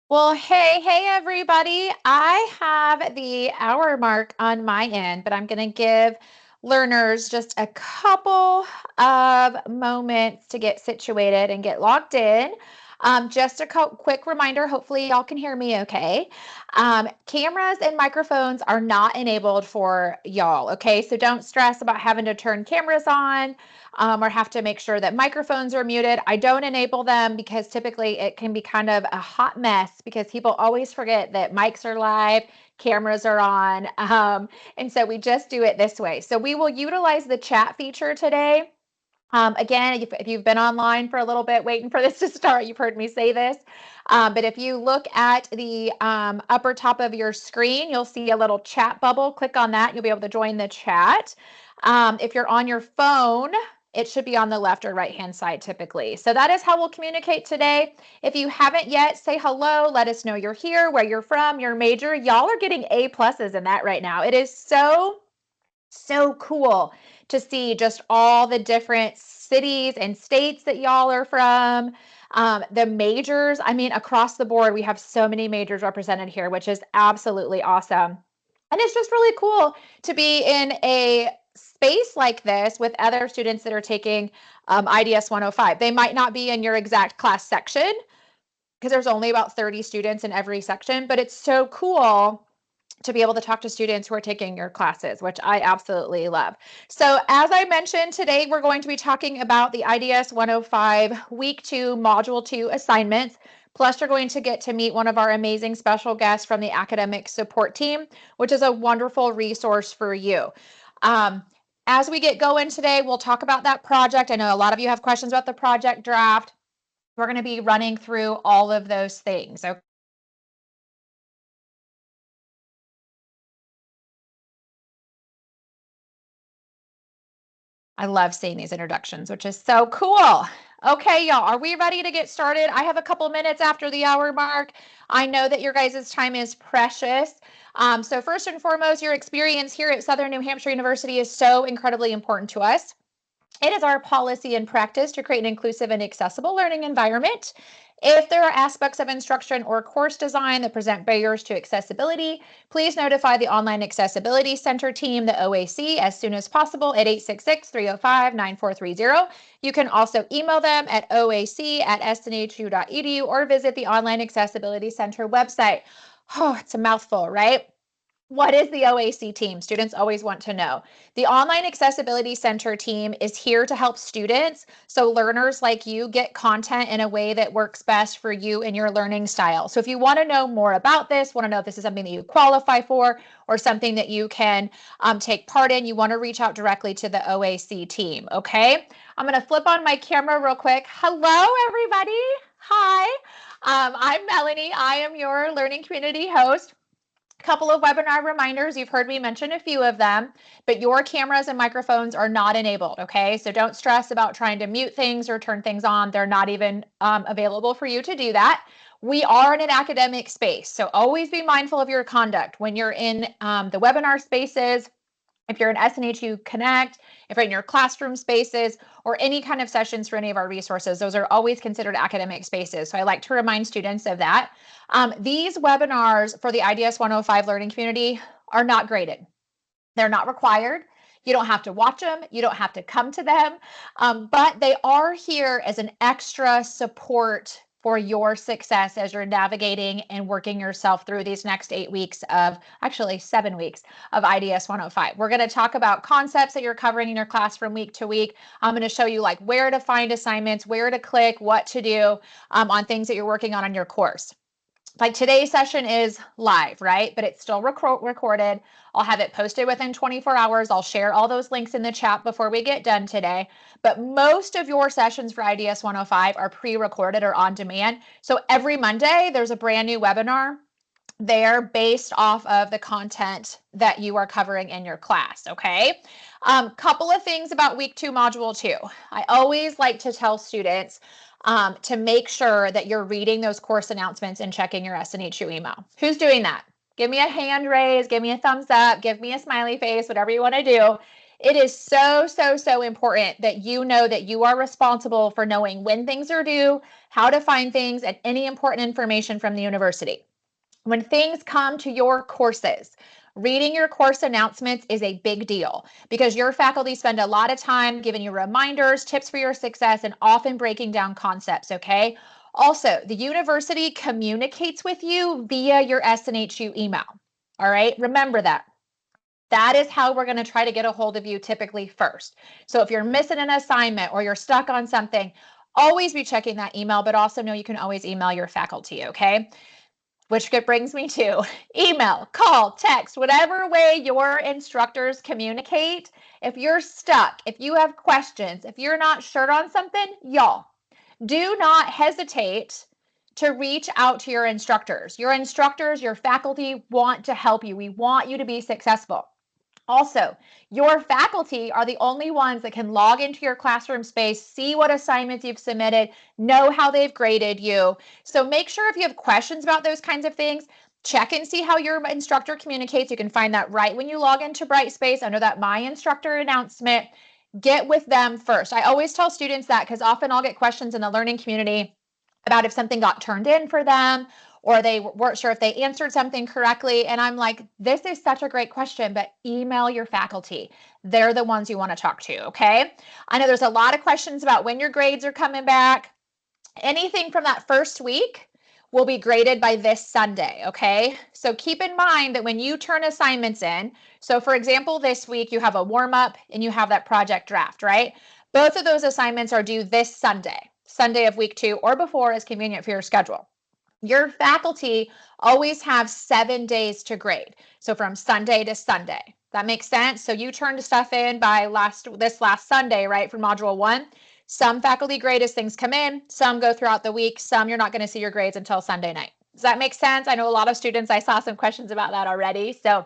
Well, hey, everybody. I have the hour mark on my end, but I'm going to give learners just a couple of moments to get situated and get logged in. Just a quick reminder, hopefully y'all can hear me okay. Cameras and microphones are not enabled for y'all, okay? So don't stress about having to turn cameras on or have to make sure that microphones are muted. I don't enable them because typically it can be kind of a hot mess because people always forget that mics are live, cameras are on, and so we just do it this way. So we will utilize the chat feature today. Again, if you've been online for a little bit waiting for this to start, you've heard me say this. But if you look at the upper top of your screen, you'll see a little chat bubble. Click on that. You'll be able to join the chat. If you're on your phone, it should be on the left or right-hand side typically. So that is how we'll communicate today. If you haven't yet, say hello. Let us know you're here, where you're from, your major. Y'all are getting A pluses in that right now. It is so cool to see just all the different cities and states that y'all are from. The majors, I mean, across the board, we have so many majors represented here, which is absolutely awesome. And it's just really cool to be in a space like this with other students that are taking IDS 105. They might not be in your exact class section because there's only about 30 students in every section, but it's so cool to be able to talk to students who are taking your classes, which I absolutely love. So as I mentioned, today we're going to be talking about the IDS 105 Week 2, Module 2 assignments. Plus, you're going to get to meet one of our amazing special guests from the academic support team, which is a wonderful resource for you. As we get going today, we'll talk about that project. I know a lot of you have questions about the project draft. We're going to be running through all of those things. Okay. I love seeing these introductions, which is so cool. Okay, y'all, are we ready to get started? I have a couple minutes after the hour mark. I know that your guys' time is precious. So first and foremost, your experience here at Southern New Hampshire University is so incredibly important to us. It is our policy and practice to create an inclusive and accessible learning environment. If there are aspects of instruction or course design that present barriers to accessibility, please notify the Online Accessibility Center team, the OAC, as soon as possible at 866-305-9430. You can also email them at oac@snhu.edu or visit the Online Accessibility Center website. Oh, it's a mouthful, right? What is the OAC team? Students always want to know. The Online Accessibility Center team is here to help students, so learners like you get content in a way that works best for you and your learning style. So if you want to know more about this, want to know if this is something that you qualify for or something that you can take part in, you want to reach out directly to the OAC team, okay? I'm going to flip on my camera real quick. Hello, everybody. Hi. I'm Melanie. I am your learning community host. Couple of webinar reminders. You've heard me mention a few of them, but your cameras and microphones are not enabled, okay? So don't stress about trying to mute things or turn things on. They're not even available for you to do that. We are in an academic space, so always be mindful of your conduct when you're in the webinar spaces. If you're in SNHU Connect, if you're in your classroom spaces, or any kind of sessions for any of our resources, those are always considered academic spaces. So I like to remind students of that. These webinars for the IDS 105 learning community are not graded. They're not required. You don't have to watch them. You don't have to come to them, but they are here as an extra support for your success as you're navigating and working yourself through these next 8 weeks of, actually 7 weeks of IDS 105. We're going to talk about concepts that you're covering in your class from week to week. I'm going to show you like where to find assignments, where to click, what to do on things that you're working on your course. Like today's session is live, right? But it's still recorded. I'll have it posted within 24 hours. I'll share all those links in the chat before we get done today. But most of your sessions for IDS 105 are pre-recorded or on demand. So every Monday, there's a brand new webinar there based off of the content that you are covering in your class, okay? Couple of things about week 2, module 2. I always like to tell students to make sure that you're reading those course announcements and checking your SNHU email. Who's doing that? Give me a hand raise, give me a thumbs up, give me a smiley face, whatever you want to do. It is so, so, so important that you know that you are responsible for knowing when things are due, how to find things, and any important information from the university. When things come to your courses, reading your course announcements is a big deal because your faculty spend a lot of time giving you reminders, tips for your success, and often breaking down concepts, okay? Also, the university communicates with you via your SNHU email. All right, remember that. That is how we're going to try to get a hold of you typically first. So if you're missing an assignment or you're stuck on something, always be checking that email, but also know you can always email your faculty, okay? Which brings me to email, call, text, whatever way your instructors communicate. If you're stuck, if you have questions, if you're not sure on something, y'all, do not hesitate to reach out to your instructors. Your instructors, your faculty want to help you. We want you to be successful. Also, your faculty are the only ones that can log into your classroom space, see what assignments you've submitted, know how they've graded you. So make sure if you have questions about those kinds of things, check and see how your instructor communicates. You can find that right when you log into Brightspace under that My Instructor announcement. Get with them first. I always tell students that because often I'll get questions in the learning community about if something got turned in for them or they weren't sure if they answered something correctly. And I'm like, this is such a great question, but email your faculty. They're the ones you want to talk to, okay? I know there's a lot of questions about when your grades are coming back. Anything from that first week will be graded by this Sunday, okay? So keep in mind that when you turn assignments in, so for example, this week you have a warm-up and you have that project draft, right? Both of those assignments are due this Sunday, Sunday of week 2 or before as convenient for your schedule. Your faculty always have 7 days to grade. So from Sunday to Sunday. That makes sense? So you turned stuff in by this last Sunday, right, for module 1. Some faculty grade as things come in, some go throughout the week, some you're not going to see your grades until Sunday night. Does that make sense? I know a lot of students, I saw some questions about that already. So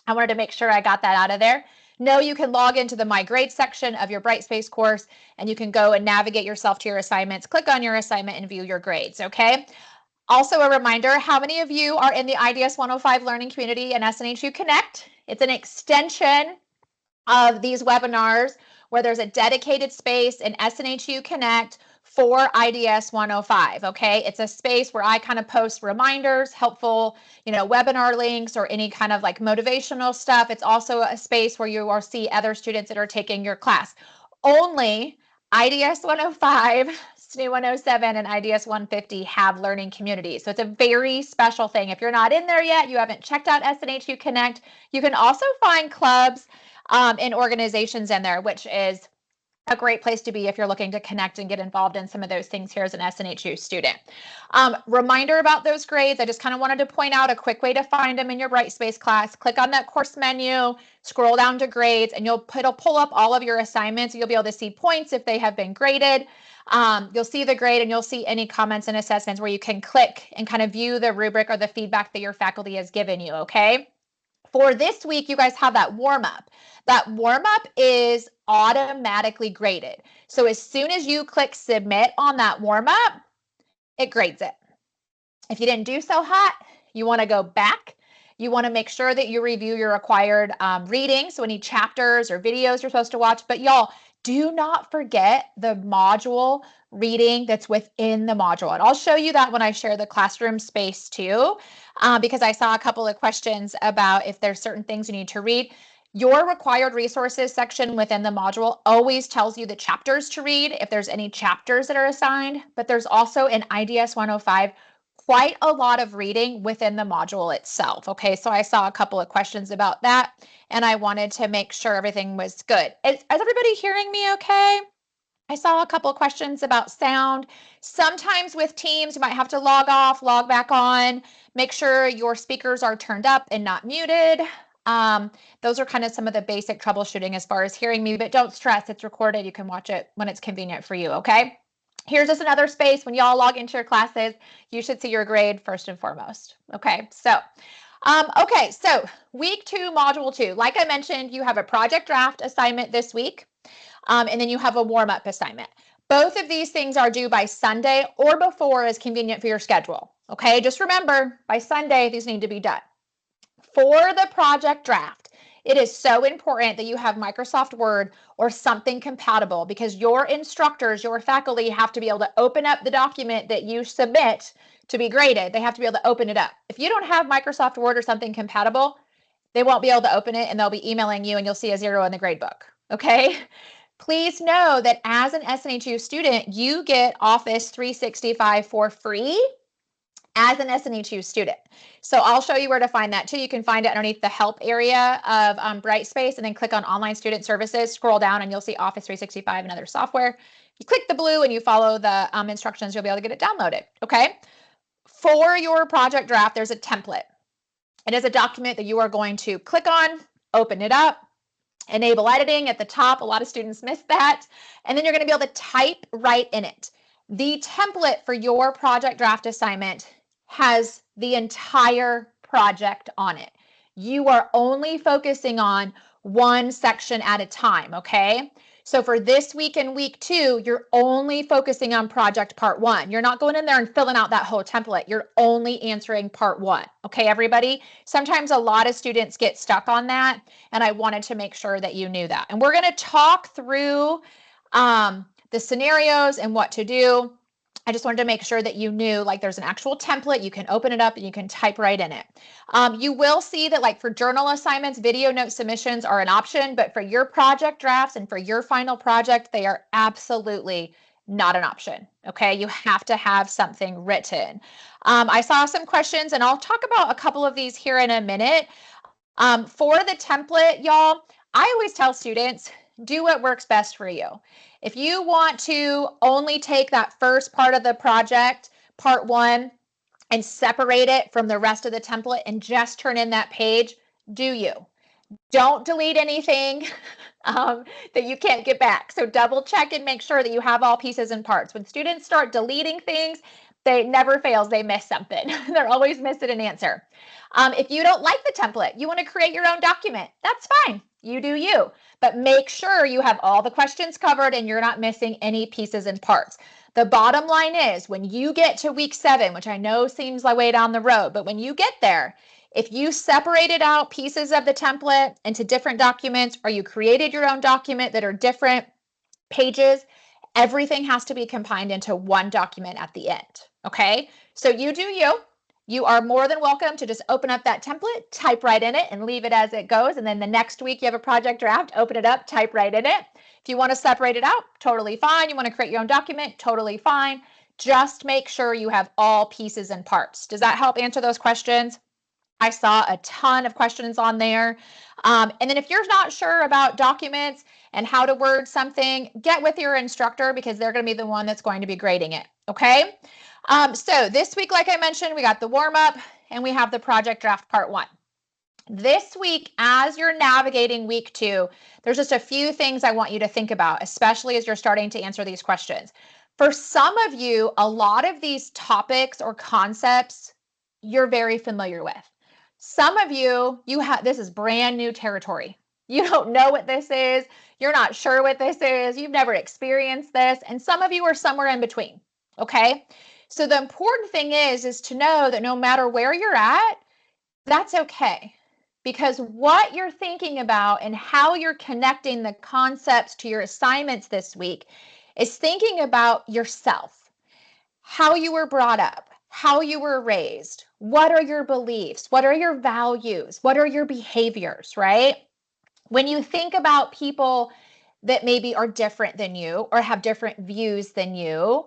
I wanted to make sure I got that out of there. No, you can log into the My Grades section of your Brightspace course and you can go and navigate yourself to your assignments, click on your assignment and view your grades, okay? Also a reminder, how many of you are in the IDS 105 learning community and SNHU Connect? It's an extension of these webinars where there's a dedicated space in SNHU Connect for IDS 105, okay? It's a space where I kind of post reminders, helpful, webinar links or any kind of like motivational stuff. It's also a space where you will see other students that are taking your class. Only IDS 105, SNU 107, and IDS 150 have learning communities. So it's a very special thing. If you're not in there yet, you haven't checked out SNHU Connect, you can also find clubs and organizations in there, which is a great place to be if you're looking to connect and get involved in some of those things here as an SNHU student. Reminder about those grades, I just kind of wanted to point out a quick way to find them in your Brightspace class. Click on that course menu, scroll down to grades, and it'll pull up all of your assignments. You'll be able to see points if they have been graded. You'll see the grade and you'll see any comments and assessments where you can click and kind of view the rubric or the feedback that your faculty has given you, okay? For this week, you guys have that warm-up. That warm-up is automatically graded. So as soon as you click submit on that warm-up, it grades it. If you didn't do so hot, you want to go back. You want to make sure that you review your required reading, so any chapters or videos you're supposed to watch. But y'all, do not forget the module reading that's within the module. And I'll show you that when I share the classroom space too, because I saw a couple of questions about if there's certain things you need to read. Your required resources section within the module always tells you the chapters to read if there's any chapters that are assigned, but there's also in IDS 105 quite a lot of reading within the module itself. Okay, so I saw a couple of questions about that and I wanted to make sure everything was good. Is everybody hearing me okay? I saw a couple of questions about sound. Sometimes with Teams, you might have to log off, log back on, make sure your speakers are turned up and not muted. Those are kind of some of the basic troubleshooting as far as hearing me, but don't stress, it's recorded. You can watch it when it's convenient for you, okay? Here's just another space. When y'all log into your classes, you should see your grade first and foremost, okay? So week 2, module 2, like I mentioned, you have a project draft assignment this week, and then you have a warm-up assignment. Both of these things are due by Sunday or before as convenient for your schedule, okay? Just remember, by Sunday, these need to be done. For the project draft, It is so important that you have Microsoft Word or something compatible, because your instructors, your faculty have to be able to open up the document that you submit to be graded. They have to be able to open it up. If you don't have Microsoft Word or something compatible, they won't be able to open it, and they'll be emailing you and you'll see a 0 in the grade book. Okay. Please know that as an SNHU student, you get Office 365 for free as an SNHU student. So I'll show you where to find that too. You can find it underneath the help area of Brightspace, and then click on online student services, scroll down, and you'll see Office 365 and other software. You click the blue and you follow the instructions, you'll be able to get it downloaded. Okay. For your project draft, there's a template. It is a document that you are going to click on, open it up, enable editing at the top. A lot of students miss that. And then you're going to be able to type right in it. The template for your project draft assignment has the entire project on it. You are only focusing on one section at a time, okay? So for this week and week 2, you're only focusing on project part 1. You're not going in there and filling out that whole template. You're only answering part 1. Okay, everybody? Sometimes a lot of students get stuck on that, and I wanted to make sure that you knew that. And we're going to talk through the scenarios and what to do. I just wanted to make sure that you knew, like, there's an actual template. You can open it up and you can type right in it. You will see that, like, for journal assignments, video note submissions are an option, but for your project drafts and for your final project, they are absolutely not an option. Okay, you have to have something written. I saw some questions, and I'll talk about a couple of these here in a minute. For the template, y'all, I always tell students, do what works best for you. If you want to only take that first part of the project, part 1, and separate it from the rest of the template and just turn in that page, do you. Don't delete anything that you can't get back. So double check and make sure that you have all pieces and parts. When students start deleting things, they never fails, they miss something. They're always missing an answer. If you don't like the template, you want to create your own document, that's fine. You do you. But make sure you have all the questions covered and you're not missing any pieces and parts. The bottom line is, when you get to week 7, which I know seems like way down the road, but when you get there, if you separated out pieces of the template into different documents, or you created your own document that are different pages, everything has to be combined into one document at the end. Okay, so you do you. You are more than welcome to just open up that template, type right in it, and leave it as it goes. And then the next week you have a project draft, open it up, type right in it. If you want to separate it out, totally fine. You want to create your own document, totally fine. Just make sure you have all pieces and parts. Does that help answer those questions? I saw a ton of questions on there. And then if you're not sure about documents and how to word something, get with your instructor, because they're going to be the one that's going to be grading it. Okay. So this week, like I mentioned, we got the warm up and we have the project draft part 1. This week, as you're navigating week 2, there's just a few things I want you to think about, especially as you're starting to answer these questions. For some of you, a lot of these topics or concepts you're very familiar with. Some of you, this is brand new territory. You don't know what this is. You're not sure what this is. You've never experienced this. And some of you are somewhere in between. Okay. So the important thing is to know that no matter where you're at, that's okay. Because what you're thinking about and how you're connecting the concepts to your assignments this week is thinking about yourself, how you were brought up, how you were raised, what are your beliefs, what are your values, what are your behaviors, right? When you think about people that maybe are different than you or have different views than you,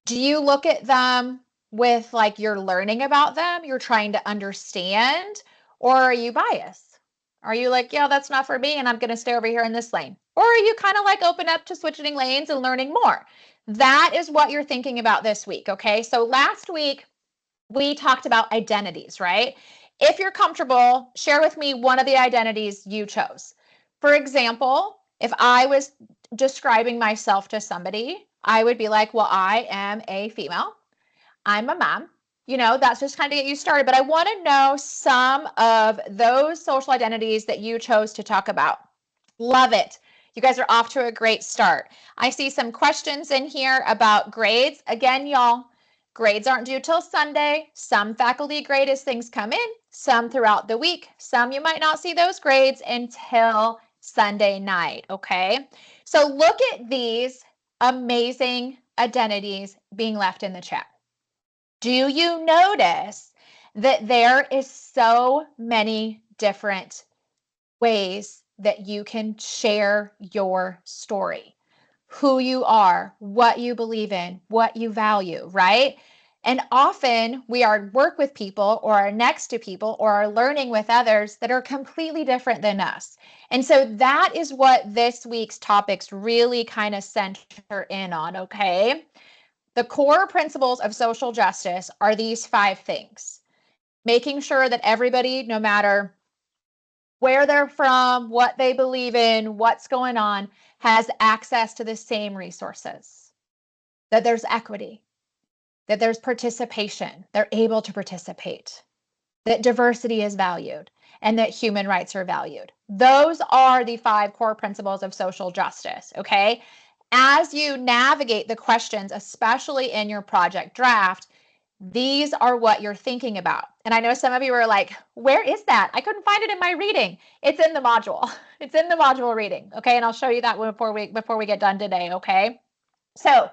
do you look at them with, like, you're learning about them, you're trying to understand, or are you biased? Are you like, yeah, that's not for me and I'm going to stay over here in this lane? Or are you kind of like open up to switching lanes and learning more? That is what you're thinking about this week, okay? So last week, we talked about identities, right? If you're comfortable, share with me one of the identities you chose. For example, if I was describing myself to somebody, I would be like, well, I am a female. I'm a mom. You know, that's just kind of get you started. But I want to know some of those social identities that you chose to talk about. Love it. You guys are off to a great start. I see some questions in here about grades. Again, y'all, Grades aren't due till Sunday. Some faculty grade as things come in, some throughout the week. Some you might not see those grades until Sunday night, okay? So look at these amazing identities being left in the chat. Do you notice that there is so many different ways that you can share your story? Who you are, what you believe in, what you value, right? And often we are work with people or are next to people or are learning with others that are completely different than us. And so that is what this week's topics really kind of center in on, okay? The core principles of social justice are these 5 things. Making sure that everybody, no matter where they're from, what they believe in, what's going on, has access to the same resources, that there's equity, that there's participation, they're able to participate, that diversity is valued, and that human rights are valued. Those are the 5 core principles of social justice, okay? As you navigate the questions, especially in your project draft, these are what you're thinking about. And I know some of you are like, where is that? I couldn't find it in my reading. It's in the module. It's in the module reading. Okay. And I'll show you that before we get done today. Okay. So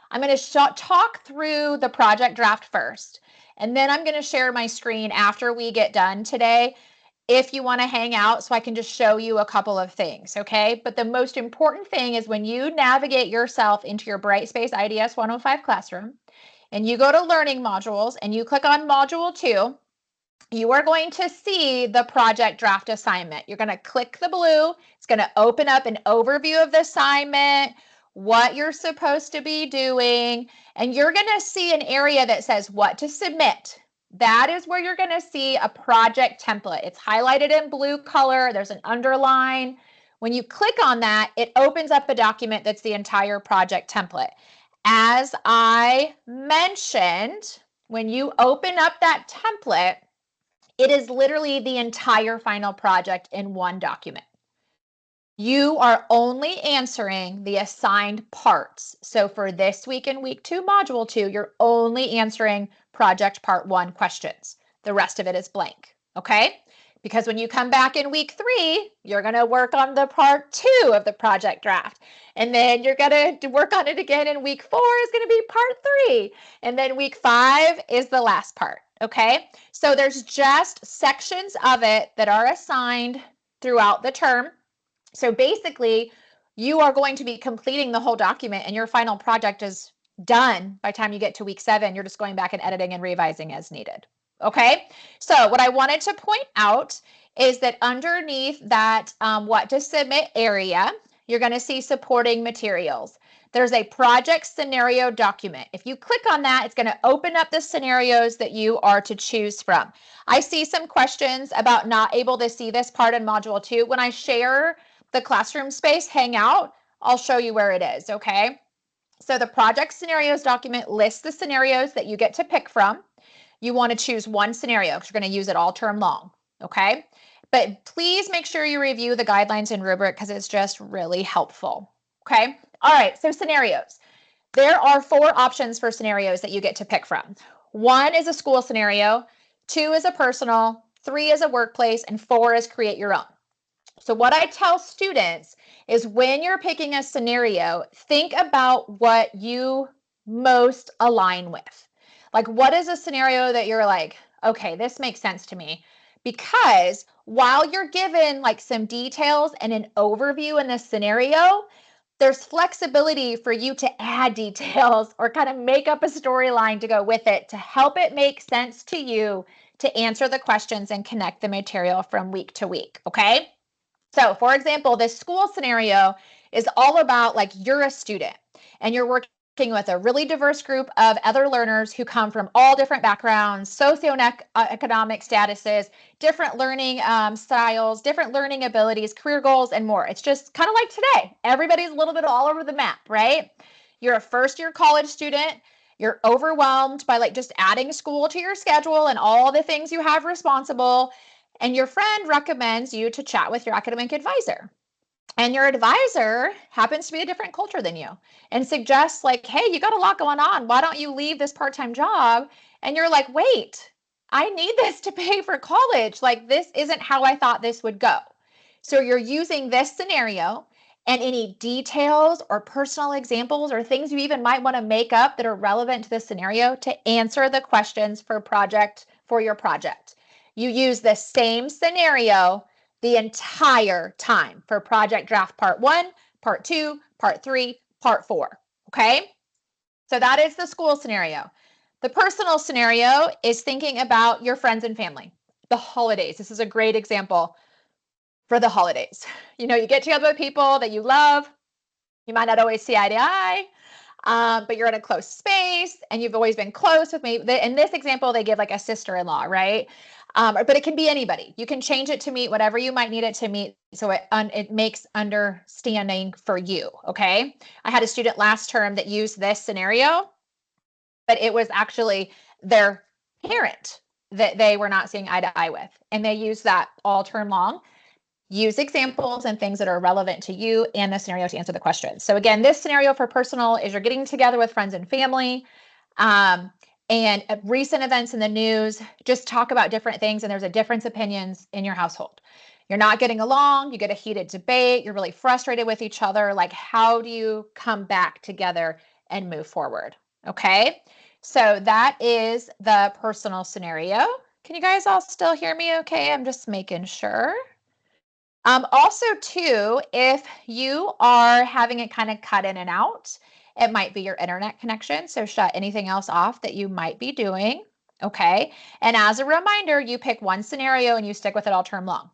I'm going to talk through the project draft first, and then I'm going to share my screen after we get done today if you want to hang out so I can just show you a couple of things, okay? But the most important thing is when you navigate yourself into your Brightspace IDS 105 classroom and you go to learning modules and you click on module 2, you are going to see the project draft assignment. You're going to click the blue. It's going to open up an overview of the assignment, what you're supposed to be doing, and you're going to see an area that says what to submit. That is where you're going to see a project template. It's highlighted in blue color. There's an underline. When you click on that, it opens up a document that's the entire project template. As I mentioned, when you open up that template, it is literally the entire final project in one document. You are only answering the assigned parts. So for this week and week 2, module 2, you're only answering project part 1 questions. The rest of it is blank, okay? Because when you come back in week 3, you're going to work on the part 2 of the project draft. And then you're going to work on it again in week 4 is going to be part 3. And then week 5 is the last part, okay? So there's just sections of it that are assigned throughout the term. So basically, you are going to be completing the whole document and your final project is done by the time you get to week 7. You're just going back and editing and revising as needed. Okay, so what I wanted to point out is that underneath that what to submit area, you're going to see supporting materials. There's a project scenario document. If you click on that, it's going to open up the scenarios that you are to choose from. I see some questions about not able to see this part in module 2. When I share the classroom space hangout, I'll show you where it is, okay? So the project scenarios document lists the scenarios that you get to pick from. You want to choose one scenario because you're going to use it all term long, okay? But please make sure you review the guidelines and rubric because it's just really helpful, okay? All right, so scenarios. There are 4 options for scenarios that you get to pick from. 1 is a school scenario, 2 is a personal, 3 is a workplace, and 4 is create your own. So what I tell students is when you're picking a scenario, think about what you most align with. Like, what is a scenario that you're like, okay, this makes sense to me? Because while you're given like some details and an overview in the scenario, there's flexibility for you to add details or kind of make up a storyline to go with it to help it make sense to you to answer the questions and connect the material from week to week, okay? So for example, this school scenario is all about like you're a student and you're working with a really diverse group of other learners who come from all different backgrounds, socioeconomic statuses, different learning styles, different learning abilities, career goals, and more. It's just kind of like today. Everybody's a little bit all over the map, right? You're a first-year college student. You're overwhelmed by like just adding school to your schedule and all the things you have responsible. And your friend recommends you to chat with your academic advisor. and your advisor happens to be a different culture than you and suggests like, hey, you got a lot going on. Why don't you leave this part-time job? And you're like, wait, I need this to pay for college. Like, this isn't how I thought this would go. So you're using this scenario and any details or personal examples or things you even might want to make up that are relevant to this scenario to answer the questions for your project. You use the same scenario the entire time for project draft part 1, part 2, part 3, part 4. Okay? So that is the school scenario. The personal scenario is thinking about your friends and family. The holidays. This is a great example for the holidays. You know, you get together with people that you love. You might not always see eye to eye, but you're in a close space and you've always been close with me. In this example, they give like a sister-in-law, right? But it can be anybody. You can change it to meet whatever you might need it to meet so it makes understanding for you, okay? I had a student last term that used this scenario, but it was actually their parent that they were not seeing eye to eye with. And they used that all term long. Use examples and things that are relevant to you and the scenario to answer the questions. So again, this scenario for personal is you're getting together with friends and family, and recent events in the news, just talk about different things and there's a difference opinions in your household. You're not getting along, you get a heated debate, you're really frustrated with each other. Like, how do you come back together and move forward? Okay, so that is the personal scenario. Can you guys all still hear me okay? I'm just making sure. Also, too, if you are having it kind of cut in and out, it might be your internet connection. So shut anything else off that you might be doing. Okay. And as a reminder, you pick one scenario and you stick with it all term long.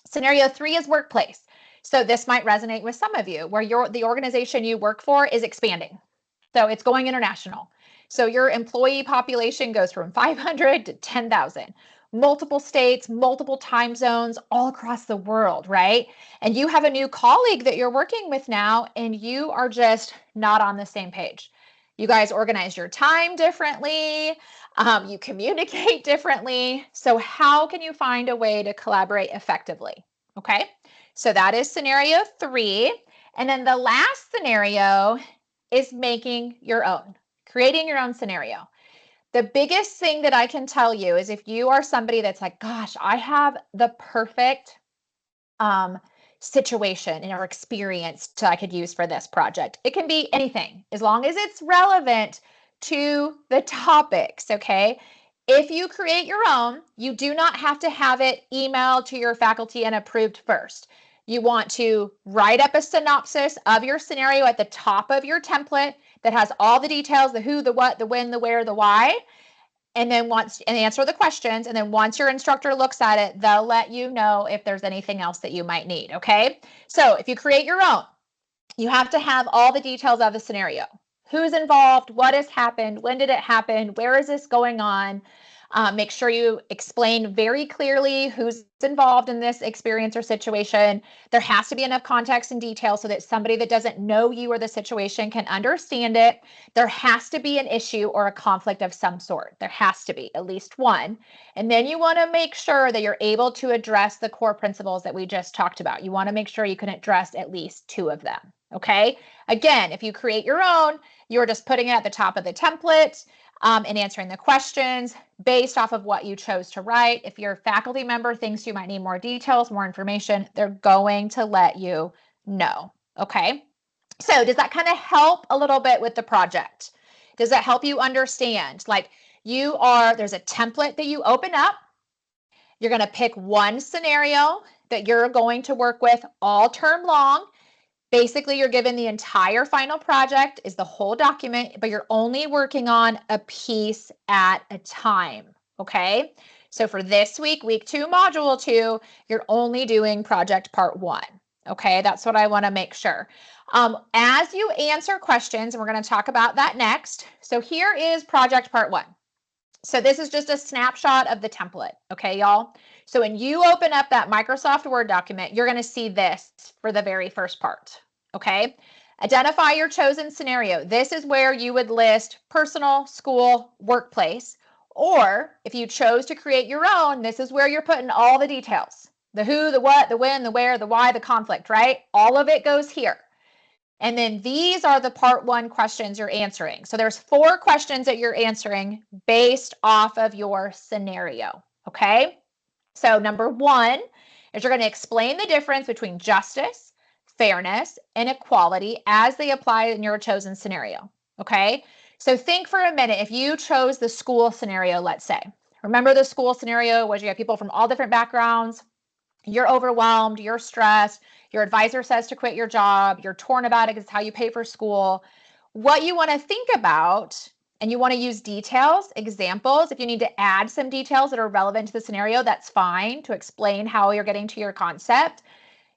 Scenario 3 is workplace. So this might resonate with some of you where the organization you work for is expanding. So it's going international. So your employee population goes from 500 to 10,000, multiple states, multiple time zones, all across the world, right? And you have a new colleague that you're working with now, and you are just not on the same page. You guys organize your time differently. You communicate differently. So how can you find a way to collaborate effectively? Okay, so that is scenario 3. And then the last scenario is making your own, creating your own scenario. The biggest thing that I can tell you is if you are somebody that's like, gosh, I have the perfect situation or experience I could use for this project. It can be anything as long as it's relevant to the topics, okay? If you create your own, you do not have to have it emailed to your faculty and approved first. You want to write up a synopsis of your scenario at the top of your template that has all the details, the who, the what, the when, the where, the why, and then answer the questions. And then once your instructor looks at it, they'll let you know if there's anything else that you might need. Okay. So if you create your own, you have to have all the details of the scenario. Who's involved? What has happened? When did it happen? Where is this going on? Make sure you explain very clearly who's involved in this experience or situation. There has to be enough context and detail so that somebody that doesn't know you or the situation can understand it. There has to be an issue or a conflict of some sort. There has to be at least one. And then you want to make sure that you're able to address the core principles that we just talked about. You want to make sure you can address at least 2 of them. Okay. Again, if you create your own, you're just putting it at the top of the template and answering the questions based off of what you chose to write. If your faculty member thinks you might need more details, more information, they're going to let you know. Okay. So does that kind of help a little bit with the project? Does that help you understand? Like there's a template that you open up. You're going to pick one scenario that you're going to work with all term long. Basically, you're given the entire final project is the whole document, but you're only working on a piece at a time, okay? So for this week, week 2, module 2, you're only doing project part 1, okay? That's what I want to make sure. As you answer questions, and we're going to talk about that next. So here is project part 1. So this is just a snapshot of the template, okay, y'all? So when you open up that Microsoft Word document, you're going to see this for the very first part, okay? Identify your chosen scenario. This is where you would list personal, school, workplace, or if you chose to create your own, this is where you're putting all the details, The who, the what, the when, the where, the why, the conflict, right? All of it goes here. And then these are the part 1 questions you're answering. So there's 4 questions that you're answering based off of your scenario, okay? So number 1 is you're going to explain the difference between justice, fairness, and equality as they apply in your chosen scenario, okay? So think for a minute, if you chose the school scenario, let's say. Remember the school scenario was you have people from all different backgrounds, you're overwhelmed, you're stressed, your advisor says to quit your job, you're torn about it because it's how you pay for school. What you want to think about, and you want to use details, examples. If you need to add some details that are relevant to the scenario, that's fine to explain how you're getting to your concept.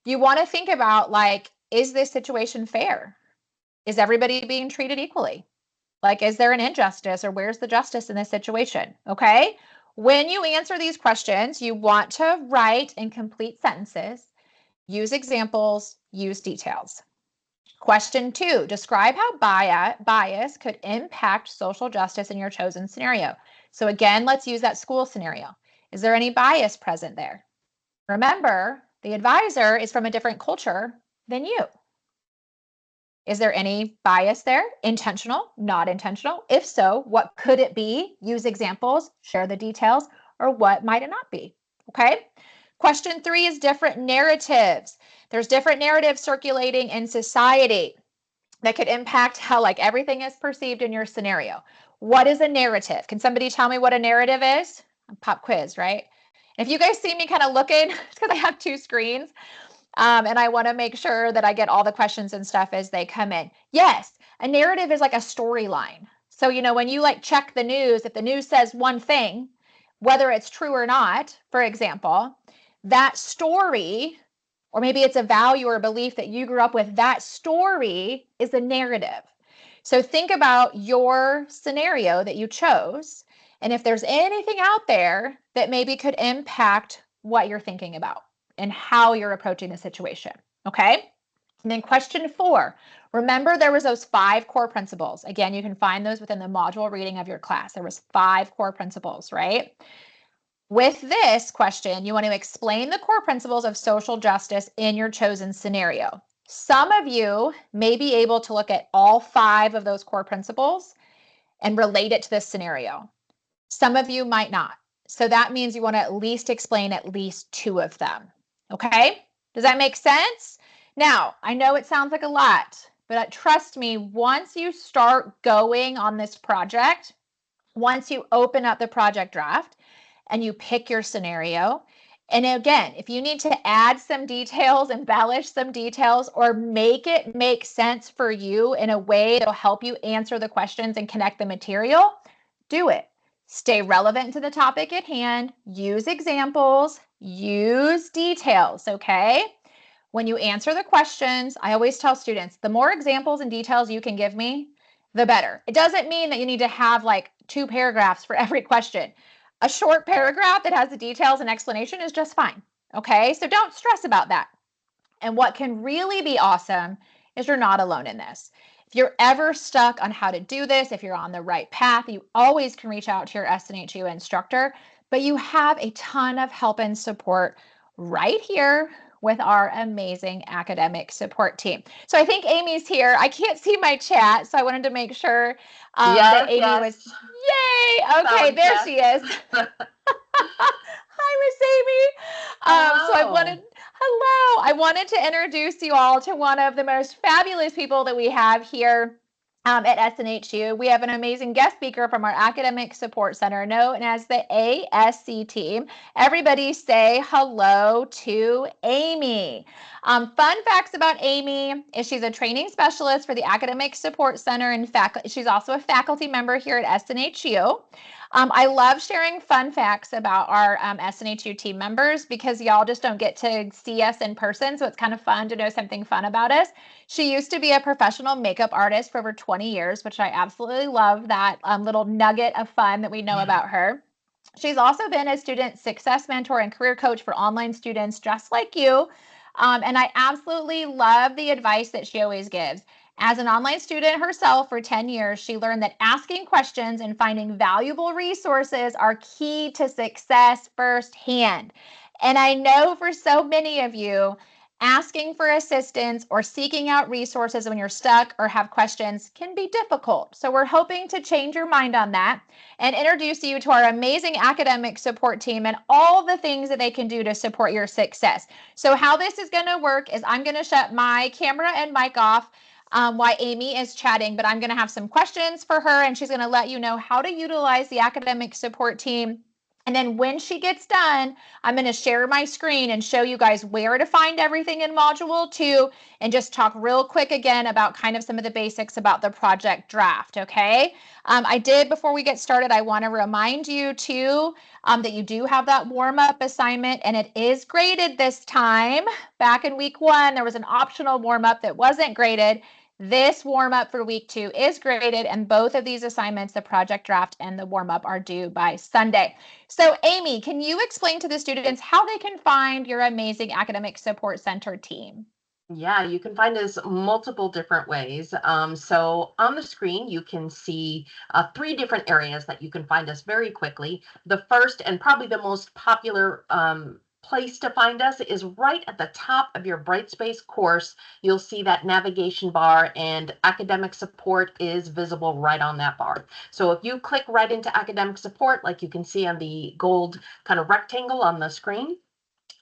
You want to think about, like, is this situation fair? Is everybody being treated equally? Like, is there an injustice, or where's the justice in this situation? Okay. When you answer these questions, you want to write in complete sentences, use examples, use details. Question 2, describe how bias could impact social justice in your chosen scenario. So again, let's use that school scenario. Is there any bias present there? Remember, the advisor is from a different culture than you. Is there any bias there? Intentional, not intentional? If so, what could it be? Use examples, share the details, or what might it not be? Okay. Question 3 is different narratives. There's different narratives circulating in society that could impact how, like, everything is perceived in your scenario. What is a narrative? Can somebody tell me what a narrative is? Pop quiz, right? And if you guys see me kind of looking, it's because I have 2 screens. And I want to make sure that I get all the questions and stuff as they come in. Yes, a narrative is like a storyline. So, when you like check the news, if the news says one thing, whether it's true or not, for example, that story, or maybe it's a value or belief that you grew up with, that story is a narrative. So think about your scenario that you chose, and if there's anything out there that maybe could impact what you're thinking about and how you're approaching the situation, okay? And then question 4, remember there was those 5 core principles. Again, you can find those within the module reading of your class. There was 5 core principles, right? With this question, you want to explain the core principles of social justice in your chosen scenario. Some of you may be able to look at all 5 of those core principles and relate it to this scenario. Some of you might not. So that means you want to at least explain at least 2 of them. Okay? Does that make sense? Now, I know it sounds like a lot, but trust me, once you start going on this project, once you open up the project draft and you pick your scenario, and again, if you need to add some details, embellish some details, or make it make sense for you in a way that'll help you answer the questions and connect the material, do it. Stay relevant to the topic at hand, use examples, use details, okay? When you answer the questions, I always tell students, the more examples and details you can give me, the better. It doesn't mean that you need to have like 2 paragraphs for every question. A short paragraph that has the details and explanation is just fine, okay? So don't stress about that. And what can really be awesome is you're not alone in this. If you're ever stuck on how to do this, if you're on the right path, you always can reach out to your SNHU instructor, but you have a ton of help and support right here with our amazing academic support team. So I think Amy's here. I can't see my chat, so I wanted to make sure that Amy was, yay! Okay, there she is. Hi, Miss Amy. So I wanted to introduce you all to one of the most fabulous people that we have here at SNHU. We have an amazing guest speaker from our Academic Support Center, known as the ASC team. Everybody say hello to Amy. Fun facts about Amy is she's a training specialist for the Academic Support Center, and she's also a faculty member here at SNHU. I love sharing fun facts about our SNHU team members because y'all just don't get to see us in person, so it's kind of fun to know something fun about us. She used to be a professional makeup artist for over 20 years, which I absolutely love that little nugget of fun that we know about her. She's also been a student success mentor and career coach for online students just like you. And I absolutely love the advice that she always gives. As an online student herself for 10 years, she learned that asking questions and finding valuable resources are key to success firsthand. And I know for so many of you, asking for assistance or seeking out resources when you're stuck or have questions can be difficult. So we're hoping to change your mind on that and introduce you to our amazing academic support team and all the things that they can do to support your success. So how this is going to work is I'm going to shut my camera and mic off while Amy is chatting, but I'm going to have some questions for her, and she's going to let you know how to utilize the academic support team. And then when she gets done, I'm going to share my screen and show you guys where to find everything in Module 2 and just talk real quick again about kind of some of the basics about the project draft, okay? Before we get started, I want to remind you too that you do have that warm-up assignment, and it is graded this time. Back in week 1, there was an optional warm-up that wasn't graded. This warm-up for week 2 is graded, and both of these assignments, the project draft and the warm-up, are due by Sunday. So Amy, can you explain to the students how they can find your amazing Academic Support Center team? Yeah, you can find us multiple different ways. So on the screen, you can see 3 different areas that you can find us very quickly. The first and probably the most popular place to find us is right at the top of your Brightspace course. You'll see that navigation bar, and academic support is visible right on that bar. So if you click right into academic support, like you can see on the gold kind of rectangle on the screen,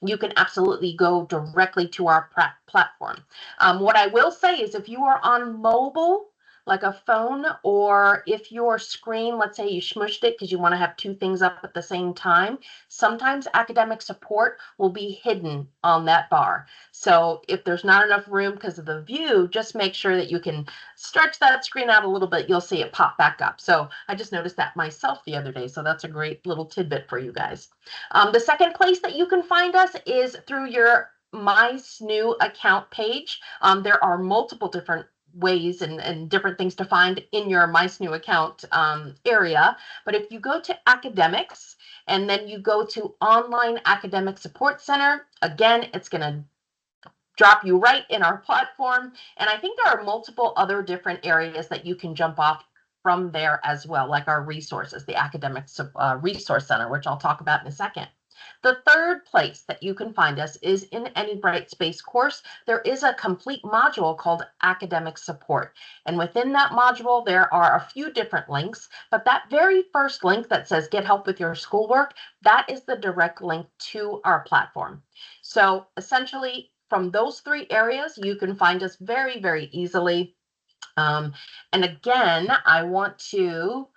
you can absolutely go directly to our platform. What I will say is if you are on mobile, like a phone, or if your screen, let's say you smushed it because you want to have 2 things up at the same time, sometimes academic support will be hidden on that bar. So if there's not enough room because of the view, just make sure that you can stretch that screen out a little bit. You'll see it pop back up. So I just noticed that myself the other day. So that's a great little tidbit for you guys. The second place that you can find us is through your My SNU account page. There are multiple different ways and different things to find in your My SNU account area. But if you go to academics and then you go to Online Academic Support Center, again, it's going to drop you right in our platform. And I think there are multiple other different areas that you can jump off from there as well, like our resources, the Academic Resource Center, which I'll talk about in a second. The third place that you can find us is in any Brightspace course. There is a complete module called Academic Support. And within that module, there are a few different links, but that very first link that says Get Help with Your Schoolwork, that is the direct link to our platform. So essentially, from those 3 areas, you can find us very, very easily. And again, I want to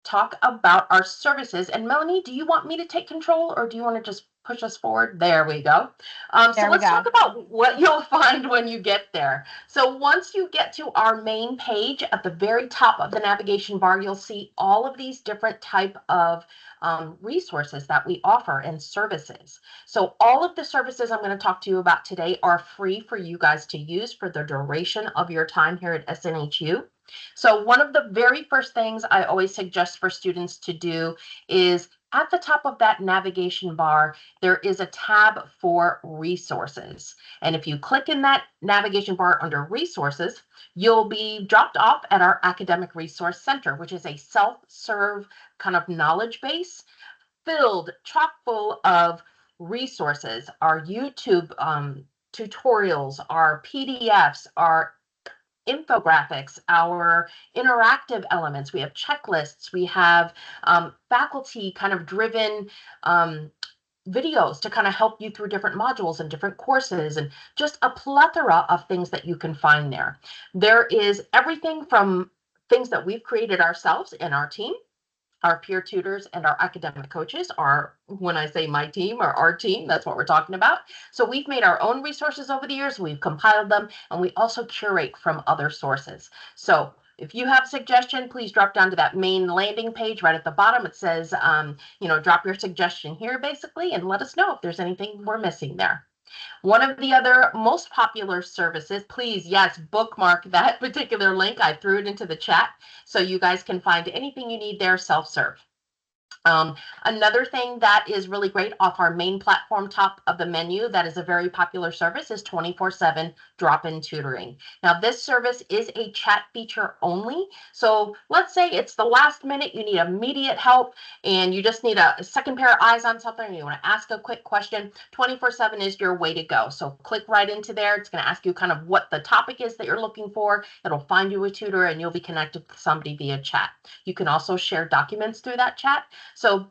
talk about our services. And Melanie, do you want me to take control, or do you want to just push us forward? There we go. So let's talk about what you'll find when you get there. So once you get to our main page, at the very top of the navigation bar, you'll see all of these different type of resources that we offer and services. So all of the services I'm going to talk to you about today are free for you guys to use for the duration of your time here at SNHU. So one of the very first things I always suggest for students to do is at the top of that navigation bar, there is a tab for resources. And if you click in that navigation bar under resources, you'll be dropped off at our Academic Resource Center, which is a self-serve kind of knowledge base filled chock full of resources, our YouTube tutorials, our PDFs, our infographics, our interactive elements. We have checklists. We have faculty kind of driven videos to kind of help you through different modules and different courses, and just a plethora of things that you can find there. There is everything from things that we've created ourselves in our team. Our peer tutors and our academic coaches are, when I say my team or our team, that's what we're talking about. So we've made our own resources over the years, we've compiled them, and we also curate from other sources. So if you have a suggestion, please drop down to that main landing page right at the bottom. It says, drop your suggestion here basically, and let us know if there's anything we're missing there. One of the other most popular services, please, yes, bookmark that particular link. I threw it into the chat so you guys can find anything you need there self-serve. Another thing that is really great off our main platform top of the menu that is a very popular service is 24/7 drop-in tutoring. Now, this service is a chat feature only. So let's say it's the last minute, you need immediate help, and you just need a second pair of eyes on something, and you want to ask a quick question. 24/7 is your way to go. So click right into there. It's going to ask you kind of what the topic is that you're looking for. It'll find you a tutor, and you'll be connected with somebody via chat. You can also share documents through that chat. So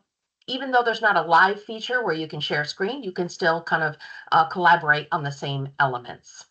even though there's not a live feature where you can share screen, you can still kind of collaborate on the same elements.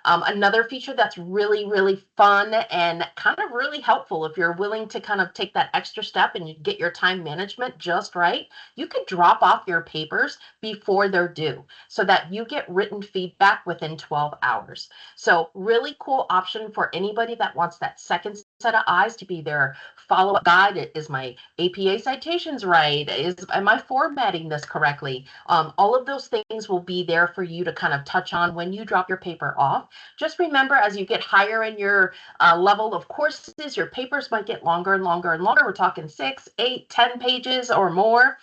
Another feature that's really, really fun and kind of really helpful if you're willing to kind of take that extra step and you get your time management just right, you can drop off your papers before they're due so that you get written feedback within 12 hours. So really cool option for anybody that wants that second set of eyes to be their follow-up guide. Is my APA citations right? Am I formatting this correctly? All of those things will be there for you to kind of touch on when you drop your paper off. Just remember, as you get higher in your level of courses, your papers might get longer and longer and longer. We're talking 6, 8, 10 pages or more.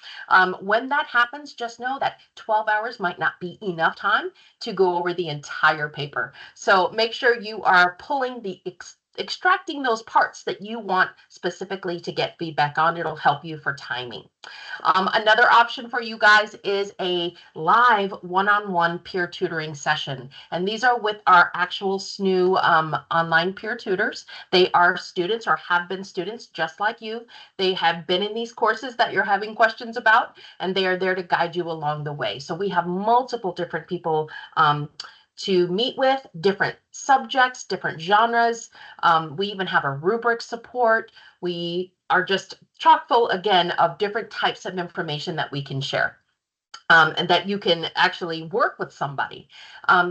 When that happens, just know that 12 hours might not be enough time to go over the entire paper. So make sure you are pulling extracting those parts that you want specifically to get feedback on. It'll help you for timing. Another option for you guys is a live one-on-one peer tutoring session. And these are with our actual SNU online peer tutors. They are students or have been students just like you. They have been in these courses that you're having questions about, and they are there to guide you along the way. So we have multiple different people to meet with, different subjects, different genres. We even have a rubric support. We are just chock full, again, of different types of information that we can share. And that you can actually work with somebody.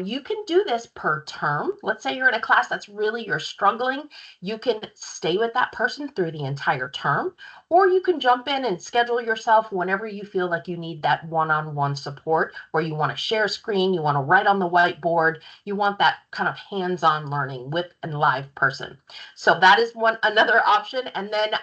You can do this per term. Let's say you're in a class that's you're struggling. You can stay with that person through the entire term, or you can jump in and schedule yourself whenever you feel like you need that one-on-one support, where you want to share screen, you want to write on the whiteboard, you want that kind of hands-on learning with a live person. So that is another option. And then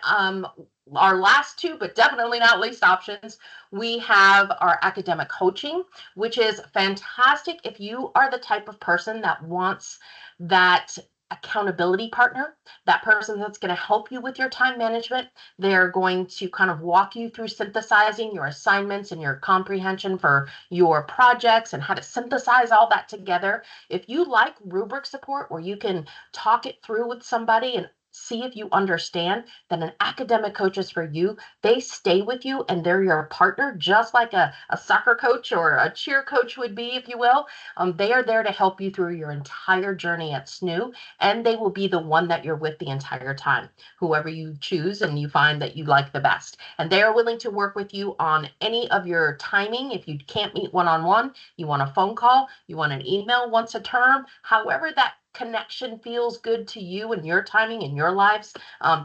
our last two, but definitely not least options, we have our academic coaching, which is fantastic if you are the type of person that wants that accountability partner, that person that's going to help you with your time management. They're going to kind of walk you through synthesizing your assignments and your comprehension for your projects and how to synthesize all that together. If you like rubric support where you can talk it through with somebody and see if you understand, then an academic coach is for you. They stay with you and they're your partner, just like a soccer coach or a cheer coach would be, if you will. They are there to help you through your entire journey at SNU, and they will be the one that you're with the entire time, whoever you choose and you find that you like the best. And they are willing to work with you on any of your timing. If you can't meet one-on-one, you want a phone call, you want an email once a term, however that connection feels good to you and your timing and your lives,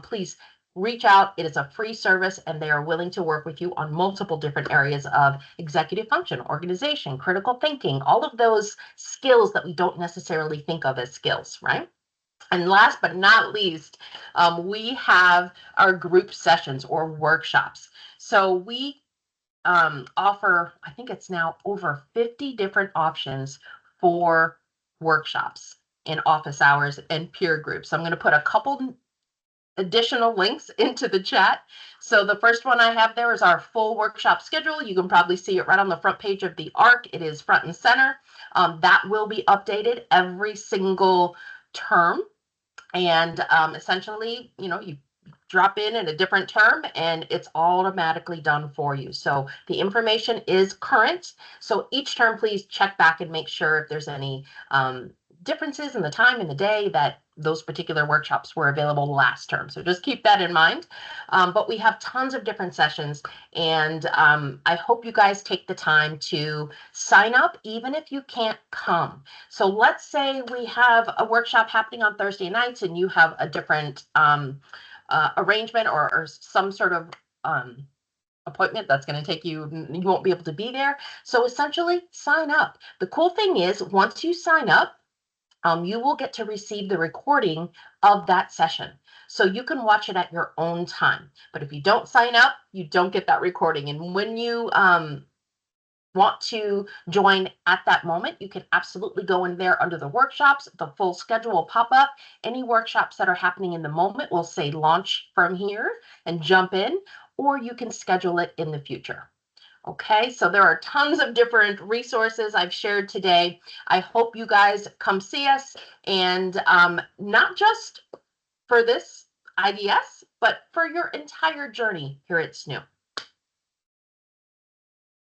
please reach out. It is a free service, and they are willing to work with you on multiple different areas of executive function, organization, critical thinking, all of those skills that we don't necessarily think of as skills, right? And last but not least, we have our group sessions or workshops. So we offer, I think it's now over 50 different options for workshops in office hours and peer groups. So I'm going to put a couple additional links into the chat. So the first one I have there is our full workshop schedule. You can probably see it right on the front page of the ARC. It is front and center. That will be updated every single term. And essentially, you drop in a different term and it's automatically done for you. So the information is current. So each term, please check back and make sure if there's any differences in the time in the day that those particular workshops were available last term. So just keep that in mind. But we have tons of different sessions, and I hope you guys take the time to sign up, even if you can't come. So let's say we have a workshop happening on Thursday nights and you have a different arrangement or some sort of appointment that's going to take you won't be able to be there. So essentially, sign up. The cool thing is, once you sign up, you will get to receive the recording of that session. So you can watch it at your own time. But if you don't sign up, you don't get that recording. And when you want to join at that moment, you can absolutely go in there under the workshops. The full schedule will pop up. Any workshops that are happening in the moment will say launch from here and jump in, or you can schedule it in the future. Okay, so there are tons of different resources I've shared today. I hope you guys come see us, and not just for this IDS, but for your entire journey here at SNU.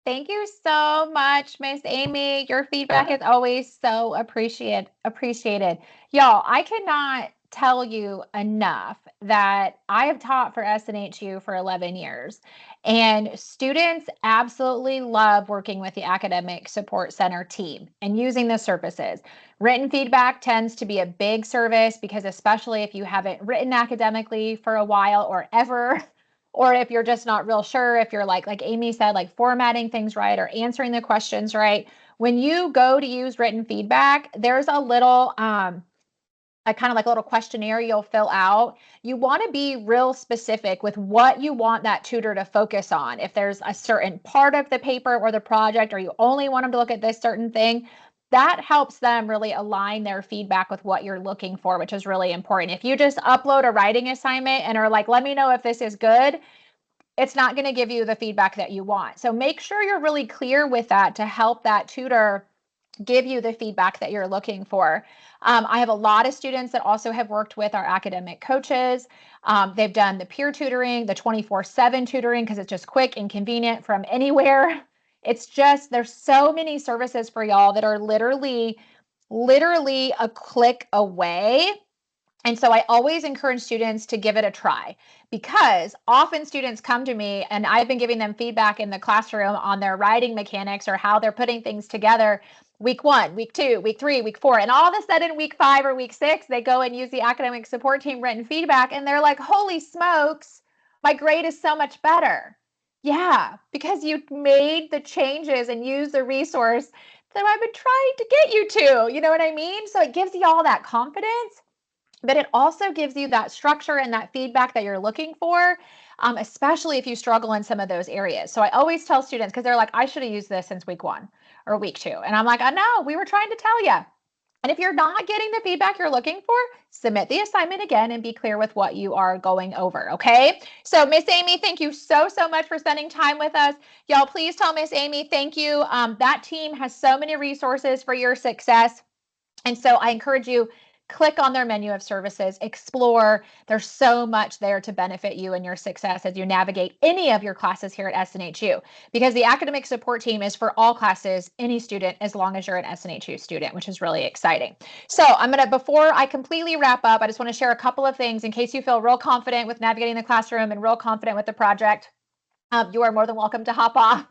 Thank you so much, Miss Amy. Your feedback is always so appreciated. Y'all, I cannot tell you enough that I have taught for SNHU for 11 years, and students absolutely love working with the Academic Support Center team and using the services. Written feedback tends to be a big service because especially if you haven't written academically for a while or ever, or if you're just not real sure, if you're like Amy said, like formatting things right or answering the questions right, when you go to use written feedback, there's a little a kind of like a little questionnaire you'll fill out. You want to be real specific with what you want that tutor to focus on. If there's a certain part of the paper or the project, or you only want them to look at this certain thing, that helps them really align their feedback with what you're looking for, which is really important. If you just upload a writing assignment and are like, let me know if this is good, it's not going to give you the feedback that you want. So make sure you're really clear with that to help that tutor give you the feedback that you're looking for. I have a lot of students that also have worked with our academic coaches. They've done the peer tutoring, the 24/7 tutoring, because it's just quick and convenient from anywhere. It's just, there's so many services for y'all that are literally a click away. And so I always encourage students to give it a try, because often students come to me and I've been giving them feedback in the classroom on their writing mechanics or how they're putting things together week 1, week 2, week 3, week 4. And all of a sudden, week 5 or week 6, they go and use the academic support team written feedback. And they're like, holy smokes, my grade is so much better. Yeah, because you made the changes and used the resource that I've been trying to get you to. You know what I mean? So it gives you all that confidence, but it also gives you that structure and that feedback that you're looking for, especially if you struggle in some of those areas. So I always tell students, because they're like, I should have used this since week 1 or week 2. And I'm like, I know, we were trying to tell you. And if you're not getting the feedback you're looking for, submit the assignment again and be clear with what you are going over, okay? So Miss Amy, thank you so much for spending time with us. Y'all, please tell Miss Amy thank you. That team has so many resources for your success. And so I encourage you, click on their menu of services, explore. There's so much there to benefit you and your success as you navigate any of your classes here at SNHU, because the academic support team is for all classes, any student, as long as you're an SNHU student, which is really exciting. So before I completely wrap up, I just want to share a couple of things in case you feel real confident with navigating the classroom and real confident with the project. You are more than welcome to hop off.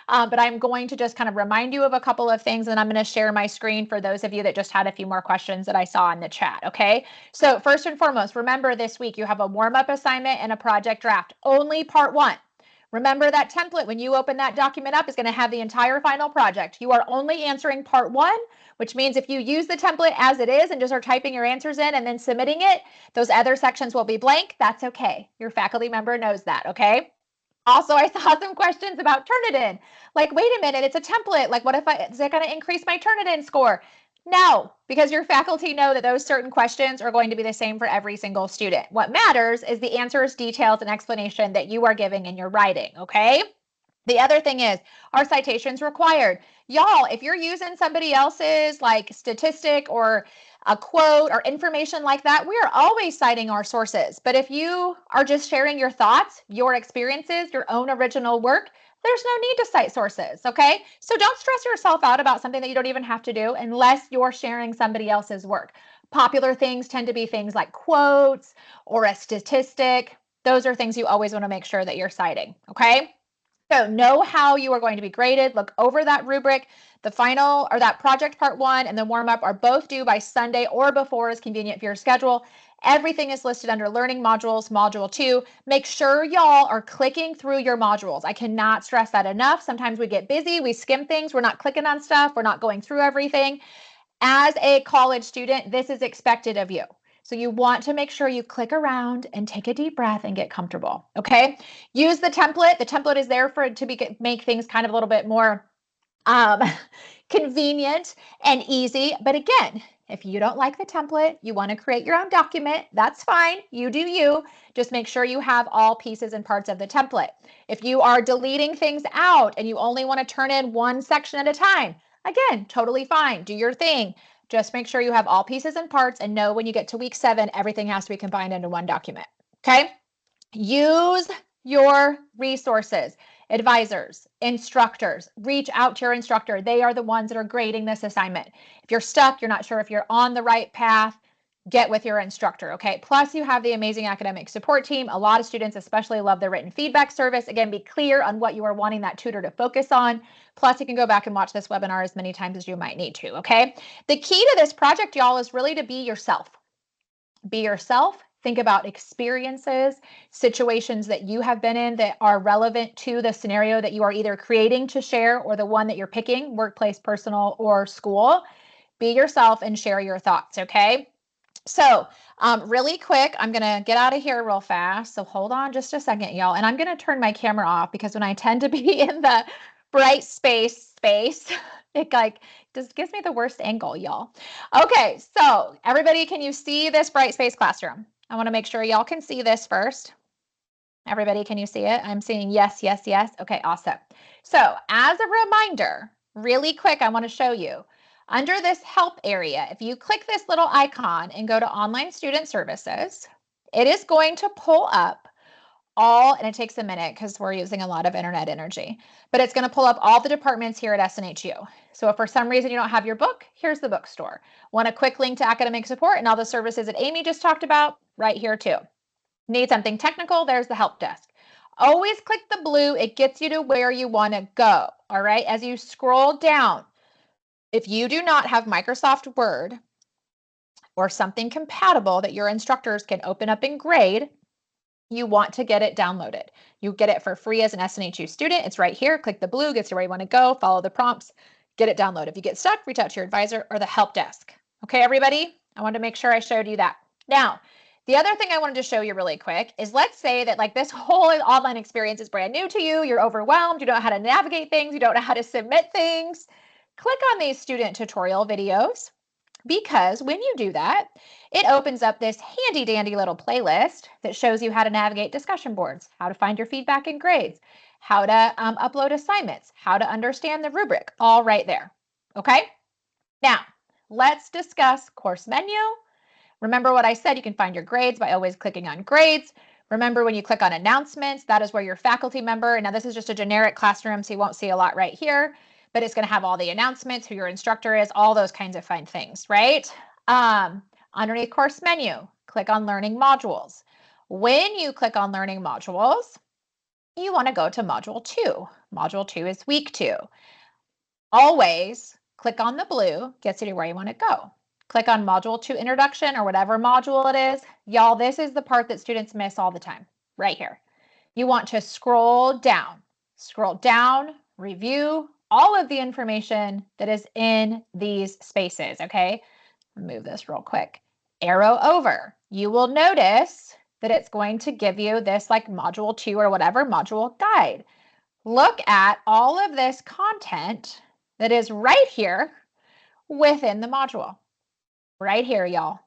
But I'm going to just kind of remind you of a couple of things, and I'm going to share my screen for those of you that just had a few more questions that I saw in the chat, okay? So first and foremost, remember this week you have a warm-up assignment and a project draft, only part 1. Remember that template when you open that document up is going to have the entire final project. You are only answering part 1, which means if you use the template as it is and just are typing your answers in and then submitting it, those other sections will be blank. That's okay. Your faculty member knows that, okay? Also, I saw some questions about Turnitin. Like, wait a minute, it's a template. Like, what if is it going to increase my Turnitin score? No, because your faculty know that those certain questions are going to be the same for every single student. What matters is the answers, details, and explanation that you are giving in your writing, okay? The other thing is, are citations required? Y'all, if you're using somebody else's like statistic or a quote or information like that, we are always citing our sources. But if you are just sharing your thoughts, your experiences, your own original work, there's no need to cite sources, okay? So don't stress yourself out about something that you don't even have to do unless you're sharing somebody else's work. Popular things tend to be things like quotes or a statistic. Those are things you always want to make sure that you're citing, okay? So know how you are going to be graded. Look over that rubric. The final or that project part 1 and the warm up are both due by Sunday or before is convenient for your schedule. Everything is listed under learning modules, module 2. Make sure y'all are clicking through your modules. I cannot stress that enough. Sometimes we get busy, we skim things, we're not clicking on stuff, we're not going through everything. As a college student, this is expected of you. So you want to make sure you click around and take a deep breath and get comfortable, okay? Use the template. The template is there for it to make things kind of a little bit more um, convenient and easy. But again, if you don't like the template, you want to create your own document, that's fine. You do you. Just make sure you have all pieces and parts of the template. If you are deleting things out and you only want to turn in one section at a time, again, totally fine. Do your thing. Just make sure you have all pieces and parts and know when you get to week 7, everything has to be combined into one document. Okay? Use your resources, advisors, instructors. Reach out to your instructor. They are the ones that are grading this assignment. If you're stuck, you're not sure if you're on the right path, get with your instructor, okay? Plus, you have the amazing academic support team. A lot of students especially love the written feedback service. Again, be clear on what you are wanting that tutor to focus on. Plus, you can go back and watch this webinar as many times as you might need to, okay? The key to this project, y'all, is really to be yourself. Be yourself. Think about experiences, situations that you have been in that are relevant to the scenario that you are either creating to share or the one that you're picking, workplace, personal, or school. Be yourself and share your thoughts, okay? So really quick, I'm going to get out of here real fast. So hold on just a second, y'all. And I'm going to turn my camera off because when I tend to be in the bright space, it like just gives me the worst angle, y'all. Okay, so everybody, can you see this bright space classroom? I want to make sure y'all can see this first. Everybody, can you see it? I'm seeing yes, yes, yes. Okay, awesome. So as a reminder, really quick, I want to show you. Under this help area, if you click this little icon and go to online student services, it is going to pull up all, and it takes a minute because we're using a lot of internet energy, but it's going to pull up all the departments here at SNHU. So if for some reason you don't have your book, here's the bookstore. Want a quick link to academic support and all the services that Amy just talked about? Right here too. Need something technical? There's the help desk. Always click the blue. It gets you to where you want to go. All right. As you scroll down, if you do not have Microsoft Word or something compatible that your instructors can open up and grade, you want to get it downloaded. You get it for free as an SNHU student. It's right here. Click the blue, gets you where you want to go, follow the prompts, get it downloaded. If you get stuck, reach out to your advisor or the help desk. Okay, everybody? I wanted to make sure I showed you that. Now, the other thing I wanted to show you really quick is let's say that like this whole online experience is brand new to you. You're overwhelmed. You don't know how to navigate things. You don't know how to submit things. Click on these student tutorial videos because when you do that, it opens up this handy dandy little playlist that shows you how to navigate discussion boards, how to find your feedback and grades, how to upload assignments, how to understand the rubric, all right there. Okay? Now, let's discuss course menu. Remember what I said, you can find your grades by always clicking on grades. Remember when you click on announcements, that is where your faculty member, now this is just a generic classroom, so you won't see a lot right here, but it's going to have all the announcements, who your instructor is, all those kinds of fun things, right? Underneath course menu, click on learning modules. When you click on learning modules, you want to go to module 2. Module 2 is week 2. Always click on the blue, gets you to where you want to go. Click on module 2 introduction or whatever module it is. Y'all, this is the part that students miss all the time, right here. You want to scroll down, review all of the information that is in these spaces, okay? Move this real quick. Arrow over. You will notice that it's going to give you this like module 2 or whatever module guide. Look at all of this content that is right here within the module. Right here, y'all,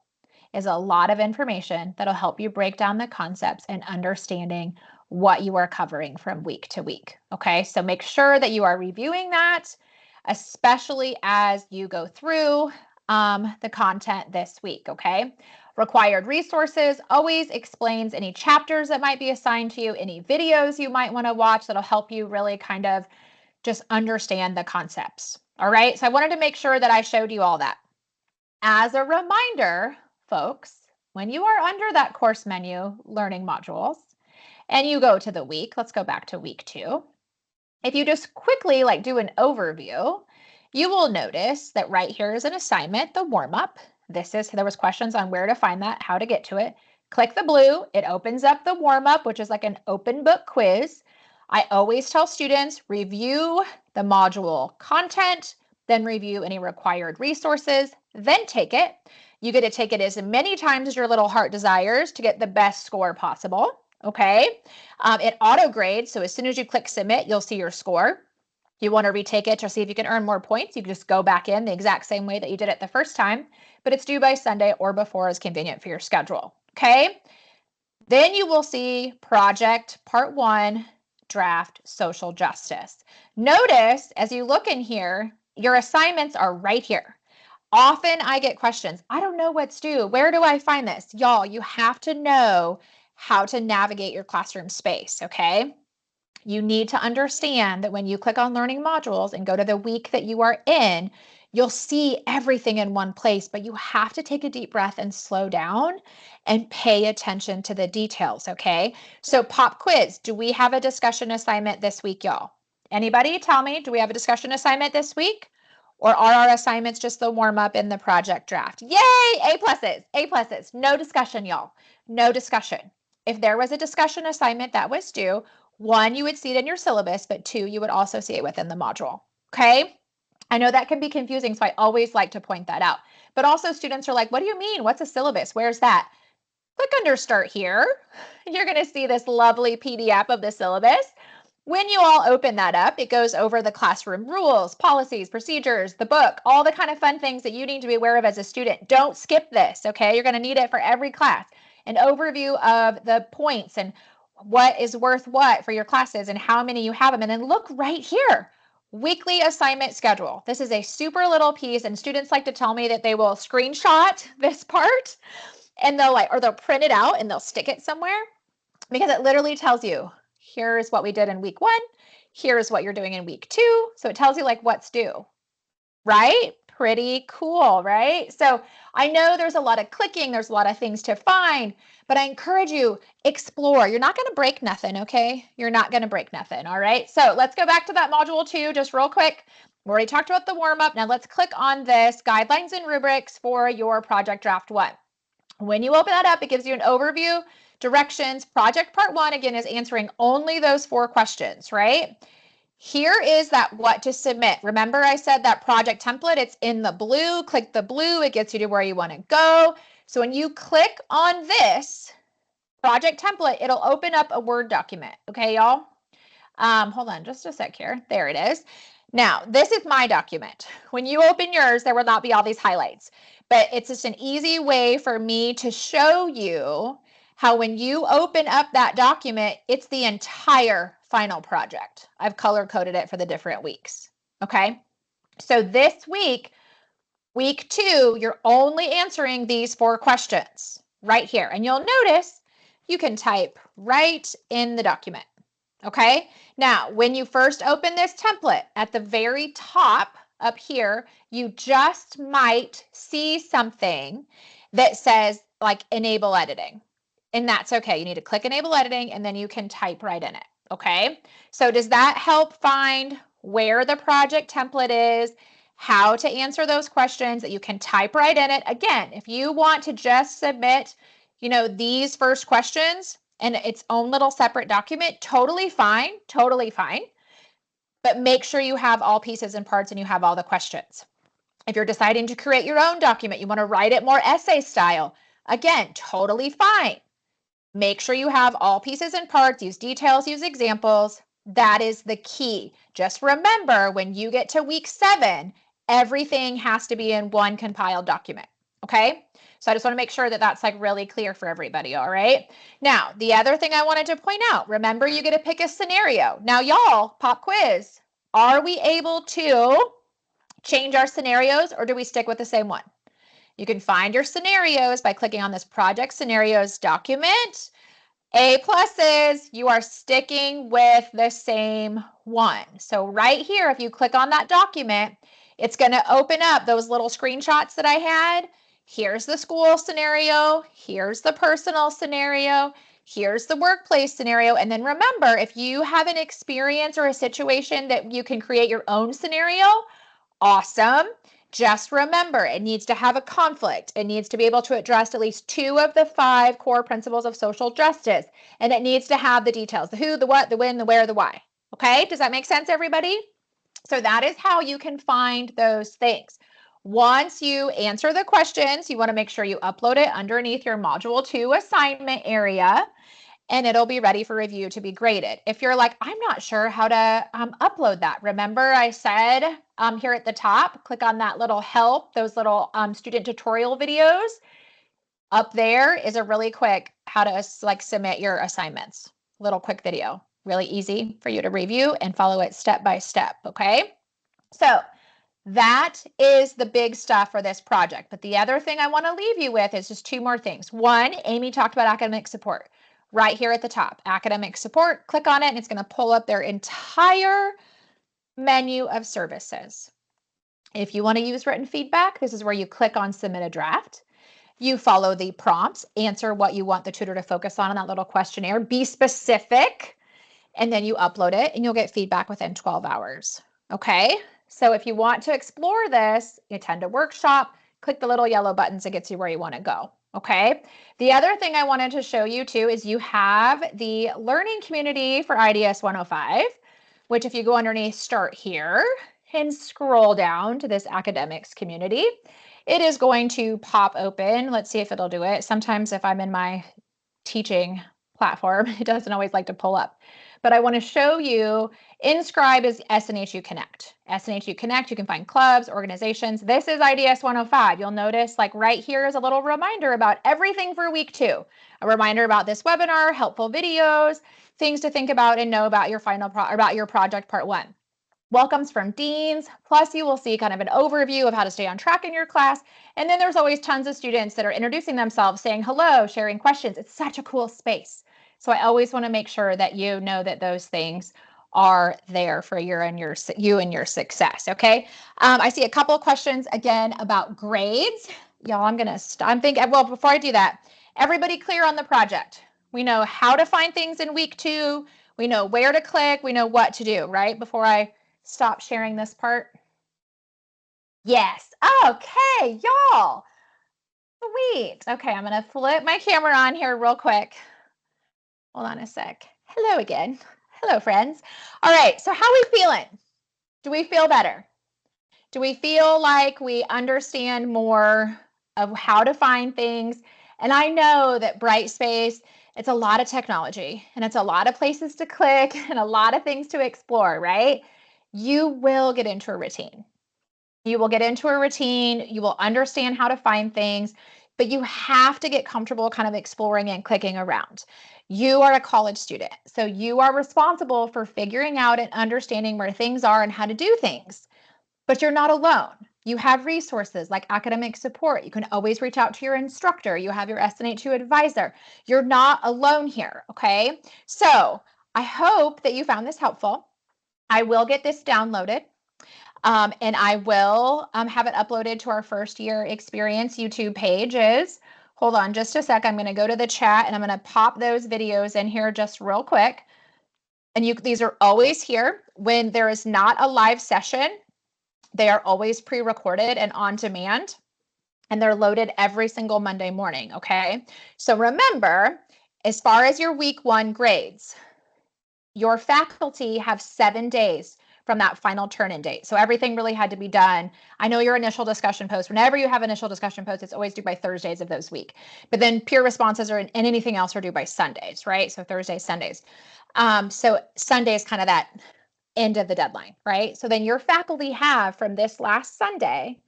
is a lot of information that'll help you break down the concepts and understanding what you are covering from week to week. Okay, so make sure that you are reviewing that, especially as you go through the content this week. Okay, required resources always explains any chapters that might be assigned to you, any videos you might want to watch that'll help you really kind of just understand the concepts. All right, so I wanted to make sure that I showed you all that. As a reminder, folks, when you are under that course menu, learning modules, and you go to the week, let's go back to week 2. If you just quickly like do an overview, you will notice that right here is an assignment, the warm-up. There was questions on where to find that, how to get to it. Click the blue, it opens up the warm-up, which is like an open book quiz. I always tell students, review the module content, then review any required resources, then take it. You get to take it as many times as your little heart desires to get the best score possible. Okay. It auto grades. So as soon as you click submit, you'll see your score. You want to retake it to see if you can earn more points. You can just go back in the exact same way that you did it the first time, but it's due by Sunday or before is convenient for your schedule. Okay. Then you will see project part 1, draft social justice. Notice as you look in here, your assignments are right here. Often I get questions. I don't know what's due. Where do I find this? Y'all, you have to know how to navigate your classroom space, okay? You need to understand that when you click on learning modules and go to the week that you are in, you'll see everything in one place, but you have to take a deep breath and slow down and pay attention to the details, okay? So pop quiz, do we have a discussion assignment this week, y'all? Anybody tell me, do we have a discussion assignment this week? Or are our assignments just the warm up in the project draft? Yay, A pluses, A pluses. No discussion, y'all. No discussion. If there was a discussion assignment that was due, 1, you would see it in your syllabus, but 2, you would also see it within the module. Okay. I know that can be confusing, so I always like to point that out. But also students are like, what do you mean? What's a syllabus? Where's that? Click under start here. You're going to see this lovely PDF of the syllabus. When you all open that up, it goes over the classroom rules, policies, procedures, the book, all the kind of fun things that you need to be aware of as a student. Don't skip this, okay? You're going to need it for every class. An overview of the points and what is worth what for your classes and how many you have them. And then look right here, weekly assignment schedule. This is a super little piece, and students like to tell me that they will screenshot this part and they'll print it out and they'll stick it somewhere because it literally tells you, here's what we did in week 1. Here's what you're doing in week 2. So it tells you like what's due, right? Pretty cool, right? So I know there's a lot of clicking, there's a lot of things to find, but I encourage you, explore. You're not going to break nothing, okay? You're not going to break nothing, all right? So let's go back to that module 2 just real quick. We already talked about the warm-up. Now let's click on this guidelines and rubrics for your project draft 1. When you open that up, it gives you an overview, directions. Project part 1, again, is answering only those 4 questions, right? Here is that what to submit. Remember I said that project template, it's in the blue. Click the blue, it gets you to where you want to go. So when you click on this project template, it'll open up a Word document. Okay, y'all? Hold on just a sec here. There it is. Now, this is my document. When you open yours, there will not be all these highlights, but it's just an easy way for me to show you how when you open up that document, it's the entire final project. I've color coded it for the different weeks. Okay. So this week, week 2, you're only answering these 4 questions right here. And you'll notice you can type right in the document. Okay. Now, when you first open this template at the very top up here, you just might see something that says like enable editing. And that's okay. You need to click enable editing and then you can type right in it. Okay. So does that help find where the project template is, how to answer those questions, that you can type right in it? Again, if you want to just submit, these first questions and its own little separate document, totally fine, totally fine. But make sure you have all pieces and parts and you have all the questions. If you're deciding to create your own document, you want to write it more essay style, again, totally fine. Make sure you have all pieces and parts, use details, use examples. That is the key. Just remember, when you get to week 7, everything has to be in one compiled document. Okay? So I just want to make sure that that's like really clear for everybody. All right. Now, the other thing I wanted to point out, remember you get to pick a scenario. Now, y'all, pop quiz. Are we able to change our scenarios or do we stick with the same one? You can find your scenarios by clicking on this project scenarios document. A pluses, you are sticking with the same one. So right here, if you click on that document, it's going to open up those little screenshots that I had. Here's the school scenario. Here's the personal scenario. Here's the workplace scenario. And then remember, if you have an experience or a situation that you can create your own scenario, awesome. Just remember, it needs to have a conflict. It needs to be able to address at least 2 of the 5 core principles of social justice. And it needs to have the details, the who, the what, the when, the where, the why. Okay, does that make sense, everybody? So that is how you can find those things. Once you answer the questions, you want to make sure you upload it underneath your Module 2 assignment area, and it'll be ready for review to be graded. If you're like, I'm not sure how to upload that, remember I said here at the top, click on that little help, those little student tutorial videos. Up there is a really quick how to submit your assignments. Little quick video, really easy for you to review and follow it step by step, okay? So that is the big stuff for this project. But the other thing I want to leave you with is just two more things. One, Amy talked about academic support right here at the top. Academic support, click on it, and it's going to pull up their entire menu of services. If you want to use written feedback, this is where you click on submit a draft. You follow the prompts, answer what you want the tutor to focus on in that little questionnaire, be specific, and then you upload it and you'll get feedback within 12 hours. Okay, so if you want to explore this, attend a workshop, click the little yellow buttons that gets you where you want to go. Okay, the other thing I wanted to show you too is you have the learning community for IDS 105, which if you go underneath start here and scroll down to this academics community, it is going to pop open. Let's see if it'll do it. Sometimes if I'm in my teaching platform, it doesn't always like to pull up. But I want to show you, Inscribe is SNHU Connect. SNHU Connect, you can find clubs, organizations. This is IDS 105. You'll notice like right here is a little reminder about everything for week 2. A reminder about this webinar, helpful videos, things to think about and know about your about your project part 1. Welcomes from deans, plus you will see kind of an overview of how to stay on track in your class. And then there's always tons of students that are introducing themselves, saying hello, sharing questions. It's such a cool space. So I always want to make sure that you know that those things are there for you and your success. Okay. I see a couple of questions again about grades. Y'all, I'm thinking, well, before I do that, everybody clear on the project. We know how to find things in week 2. We know where to click. We know what to do, right? Before I stop sharing this part. Yes. Okay, y'all. Sweet. Okay, I'm going to flip my camera on here real quick. Hold on a sec. Hello again. Hello, friends. All right, so how are we feeling? Do we feel better? Do we feel like we understand more of how to find things? And I know that Brightspace, it's a lot of technology and it's a lot of places to click and a lot of things to explore, right? You will get into a routine. You will get into a routine. You will understand how to find things, but you have to get comfortable kind of exploring and clicking around. You are a college student, so you are responsible for figuring out and understanding where things are and how to do things. But you're not alone. You have resources like academic support. You can always reach out to your instructor. You have your SNH2 advisor. You're not alone here, okay? So I hope that you found this helpful. I will get this downloaded. And I will have it uploaded to our first year experience YouTube pages. Hold on just a sec. I'm going to go to the chat and I'm going to pop those videos in here just real quick. And these are always here. When there is not a live session, they are always pre-recorded and on demand. And they're loaded every single Monday morning, okay? So remember, as far as your week 1 grades, your faculty have 7 days from that final turn-in date. So everything really had to be done. I know your initial discussion post, whenever you have initial discussion posts, it's always due by Thursdays of those week. But then peer responses and anything else are due by Sundays, right? So Thursdays, Sundays. So Sunday is kind of that end of the deadline, right? So then your faculty have from this last Sunday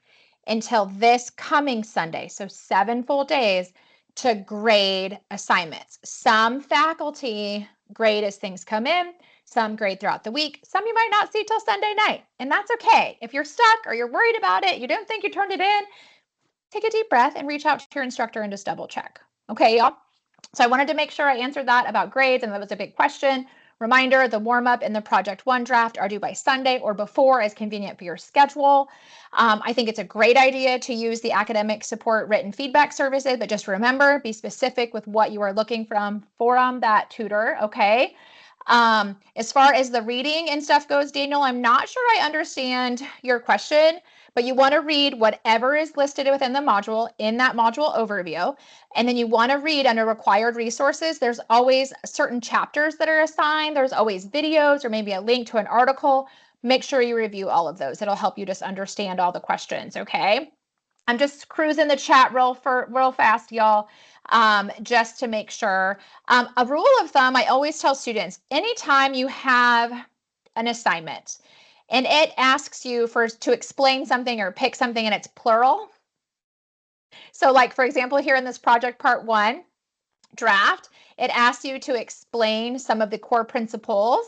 until this coming Sunday, so 7 full days to grade assignments. Some faculty grade as things come in, some grade throughout the week, some you might not see till Sunday night, and that's okay. If you're stuck or you're worried about it, you don't think you turned it in, take a deep breath and reach out to your instructor and just double check. Okay, y'all? So I wanted to make sure I answered that about grades, and that was a big question. Reminder, the warm-up and the Project 1 draft are due by Sunday or before as convenient for your schedule. I think it's a great idea to use the academic support written feedback services, but just remember, be specific with what you are looking from that tutor, okay? As far as the reading and stuff goes, Daniel, I'm not sure I understand your question, but you want to read whatever is listed within the module in that module overview. And then you want to read under required resources. There's always certain chapters that are assigned. There's always videos or maybe a link to an article. make sure you review all of those. It'll help you just understand all the questions, okay? I'm just cruising the chat real fast, y'all, just to make sure. A rule of thumb, I always tell students, anytime you have an assignment and it asks you to explain something or pick something and it's plural. So like, for example, here in this project part 1 draft, it asks you to explain some of the core principles.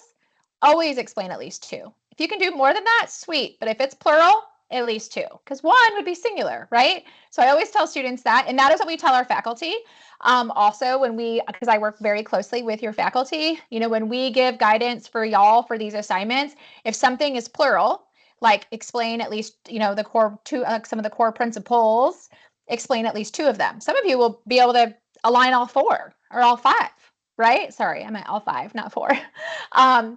Always explain at least 2. If you can do more than that, sweet. But if it's plural, at least 2, because 1 would be singular, right? So I always tell students that, and that is what we tell our faculty. Also, because I work very closely with your faculty, when we give guidance for y'all for these assignments, if something is plural, like explain at least, the core some of the core principles, explain at least 2 of them. Some of you will be able to align all 4 or all 5. Right? Sorry, I meant all 5, not 4.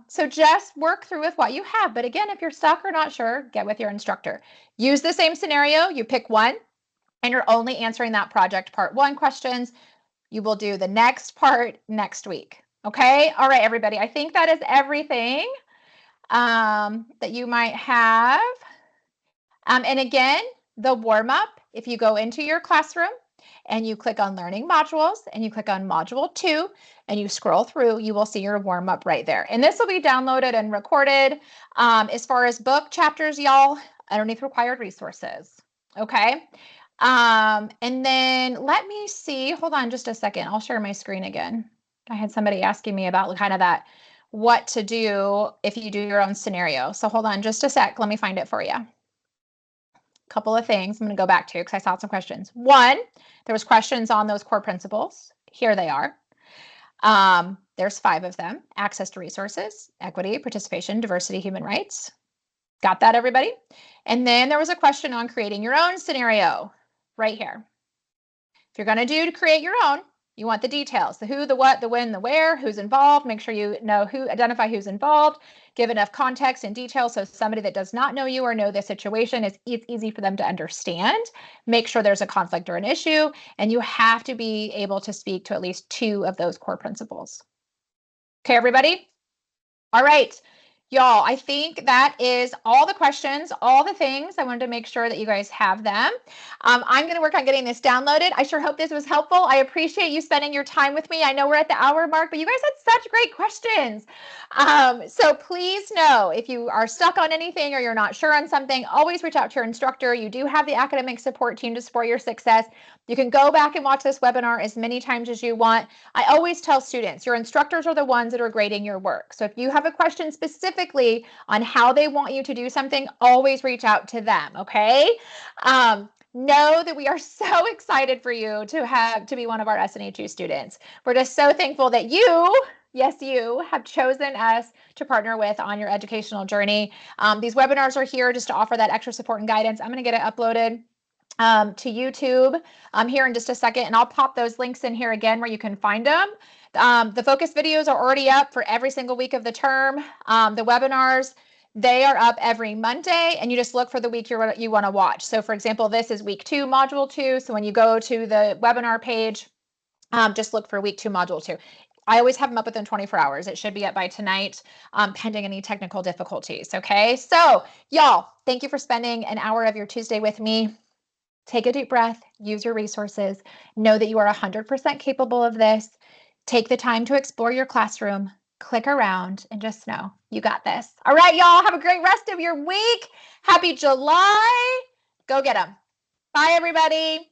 So just work through with what you have. But again, if you're stuck or not sure, get with your instructor. Use the same scenario. You pick one, and you're only answering that project part 1 questions. You will do the next part next week. Okay? All right, everybody. I think that is everything that you might have. And again, the warm-up, if you go into your classroom, and you click on learning modules and you click on module 2 and you scroll through, you will see your warm up right there. And this will be downloaded and recorded. As far as book chapters, y'all, underneath required resources. Okay. And then let me see, hold on just a second. I'll share my screen again. I had somebody asking me about kind of that, what to do if you do your own scenario. So hold on just a sec. Let me find it for you. Couple of things I'm going to go back to because I saw some questions. 1, there was questions on those core principles. Here they are. There's 5 of them. Access to resources, equity, participation, diversity, human rights. Got that, everybody? And then there was a question on creating your own scenario right here. If you're going to create your own, you want the details, the who, the what, the when, the where, who's involved. Make sure you know identify who's involved, give enough context and detail so somebody that does not know you or know the situation, it's easy for them to understand. Make sure there's a conflict or an issue, and you have to be able to speak to at least 2 of those core principles. Okay, everybody? All right. Y'all, I think that is all the questions, all the things. I wanted to make sure that you guys have them. I'm going to work on getting this downloaded. I sure hope this was helpful. I appreciate you spending your time with me. I know we're at the hour mark, but you guys had such great questions. So please know if you are stuck on anything or you're not sure on something, always reach out to your instructor. You do have the academic support team to support your success. You can go back and watch this webinar as many times as you want. I always tell students, your instructors are the ones that are grading your work. So if you have a question specifically on how they want you to do something, always reach out to them, okay? Know that we are so excited for you to be one of our SNH2 students. We're just so thankful that you, yes, you have chosen us to partner with on your educational journey. These webinars are here just to offer that extra support and guidance. I'm going to get it uploaded to YouTube here in just a second, and I'll pop those links in here again where you can find them. The focus videos are already up for every single week of the term. The webinars, they are up every Monday, and you just look for the week you want to watch. So for example, this is week 2, module 2. So when you go to the webinar page, just look for week 2, module 2. I always have them up within 24 hours. It should be up by tonight, pending any technical difficulties. Okay, so y'all, thank you for spending an hour of your Tuesday with me. Take a deep breath, use your resources, know that you are 100% capable of this. Take the time to explore your classroom, click around, and just know you got this. All right, y'all, have a great rest of your week. Happy July. Go get them. Bye, everybody.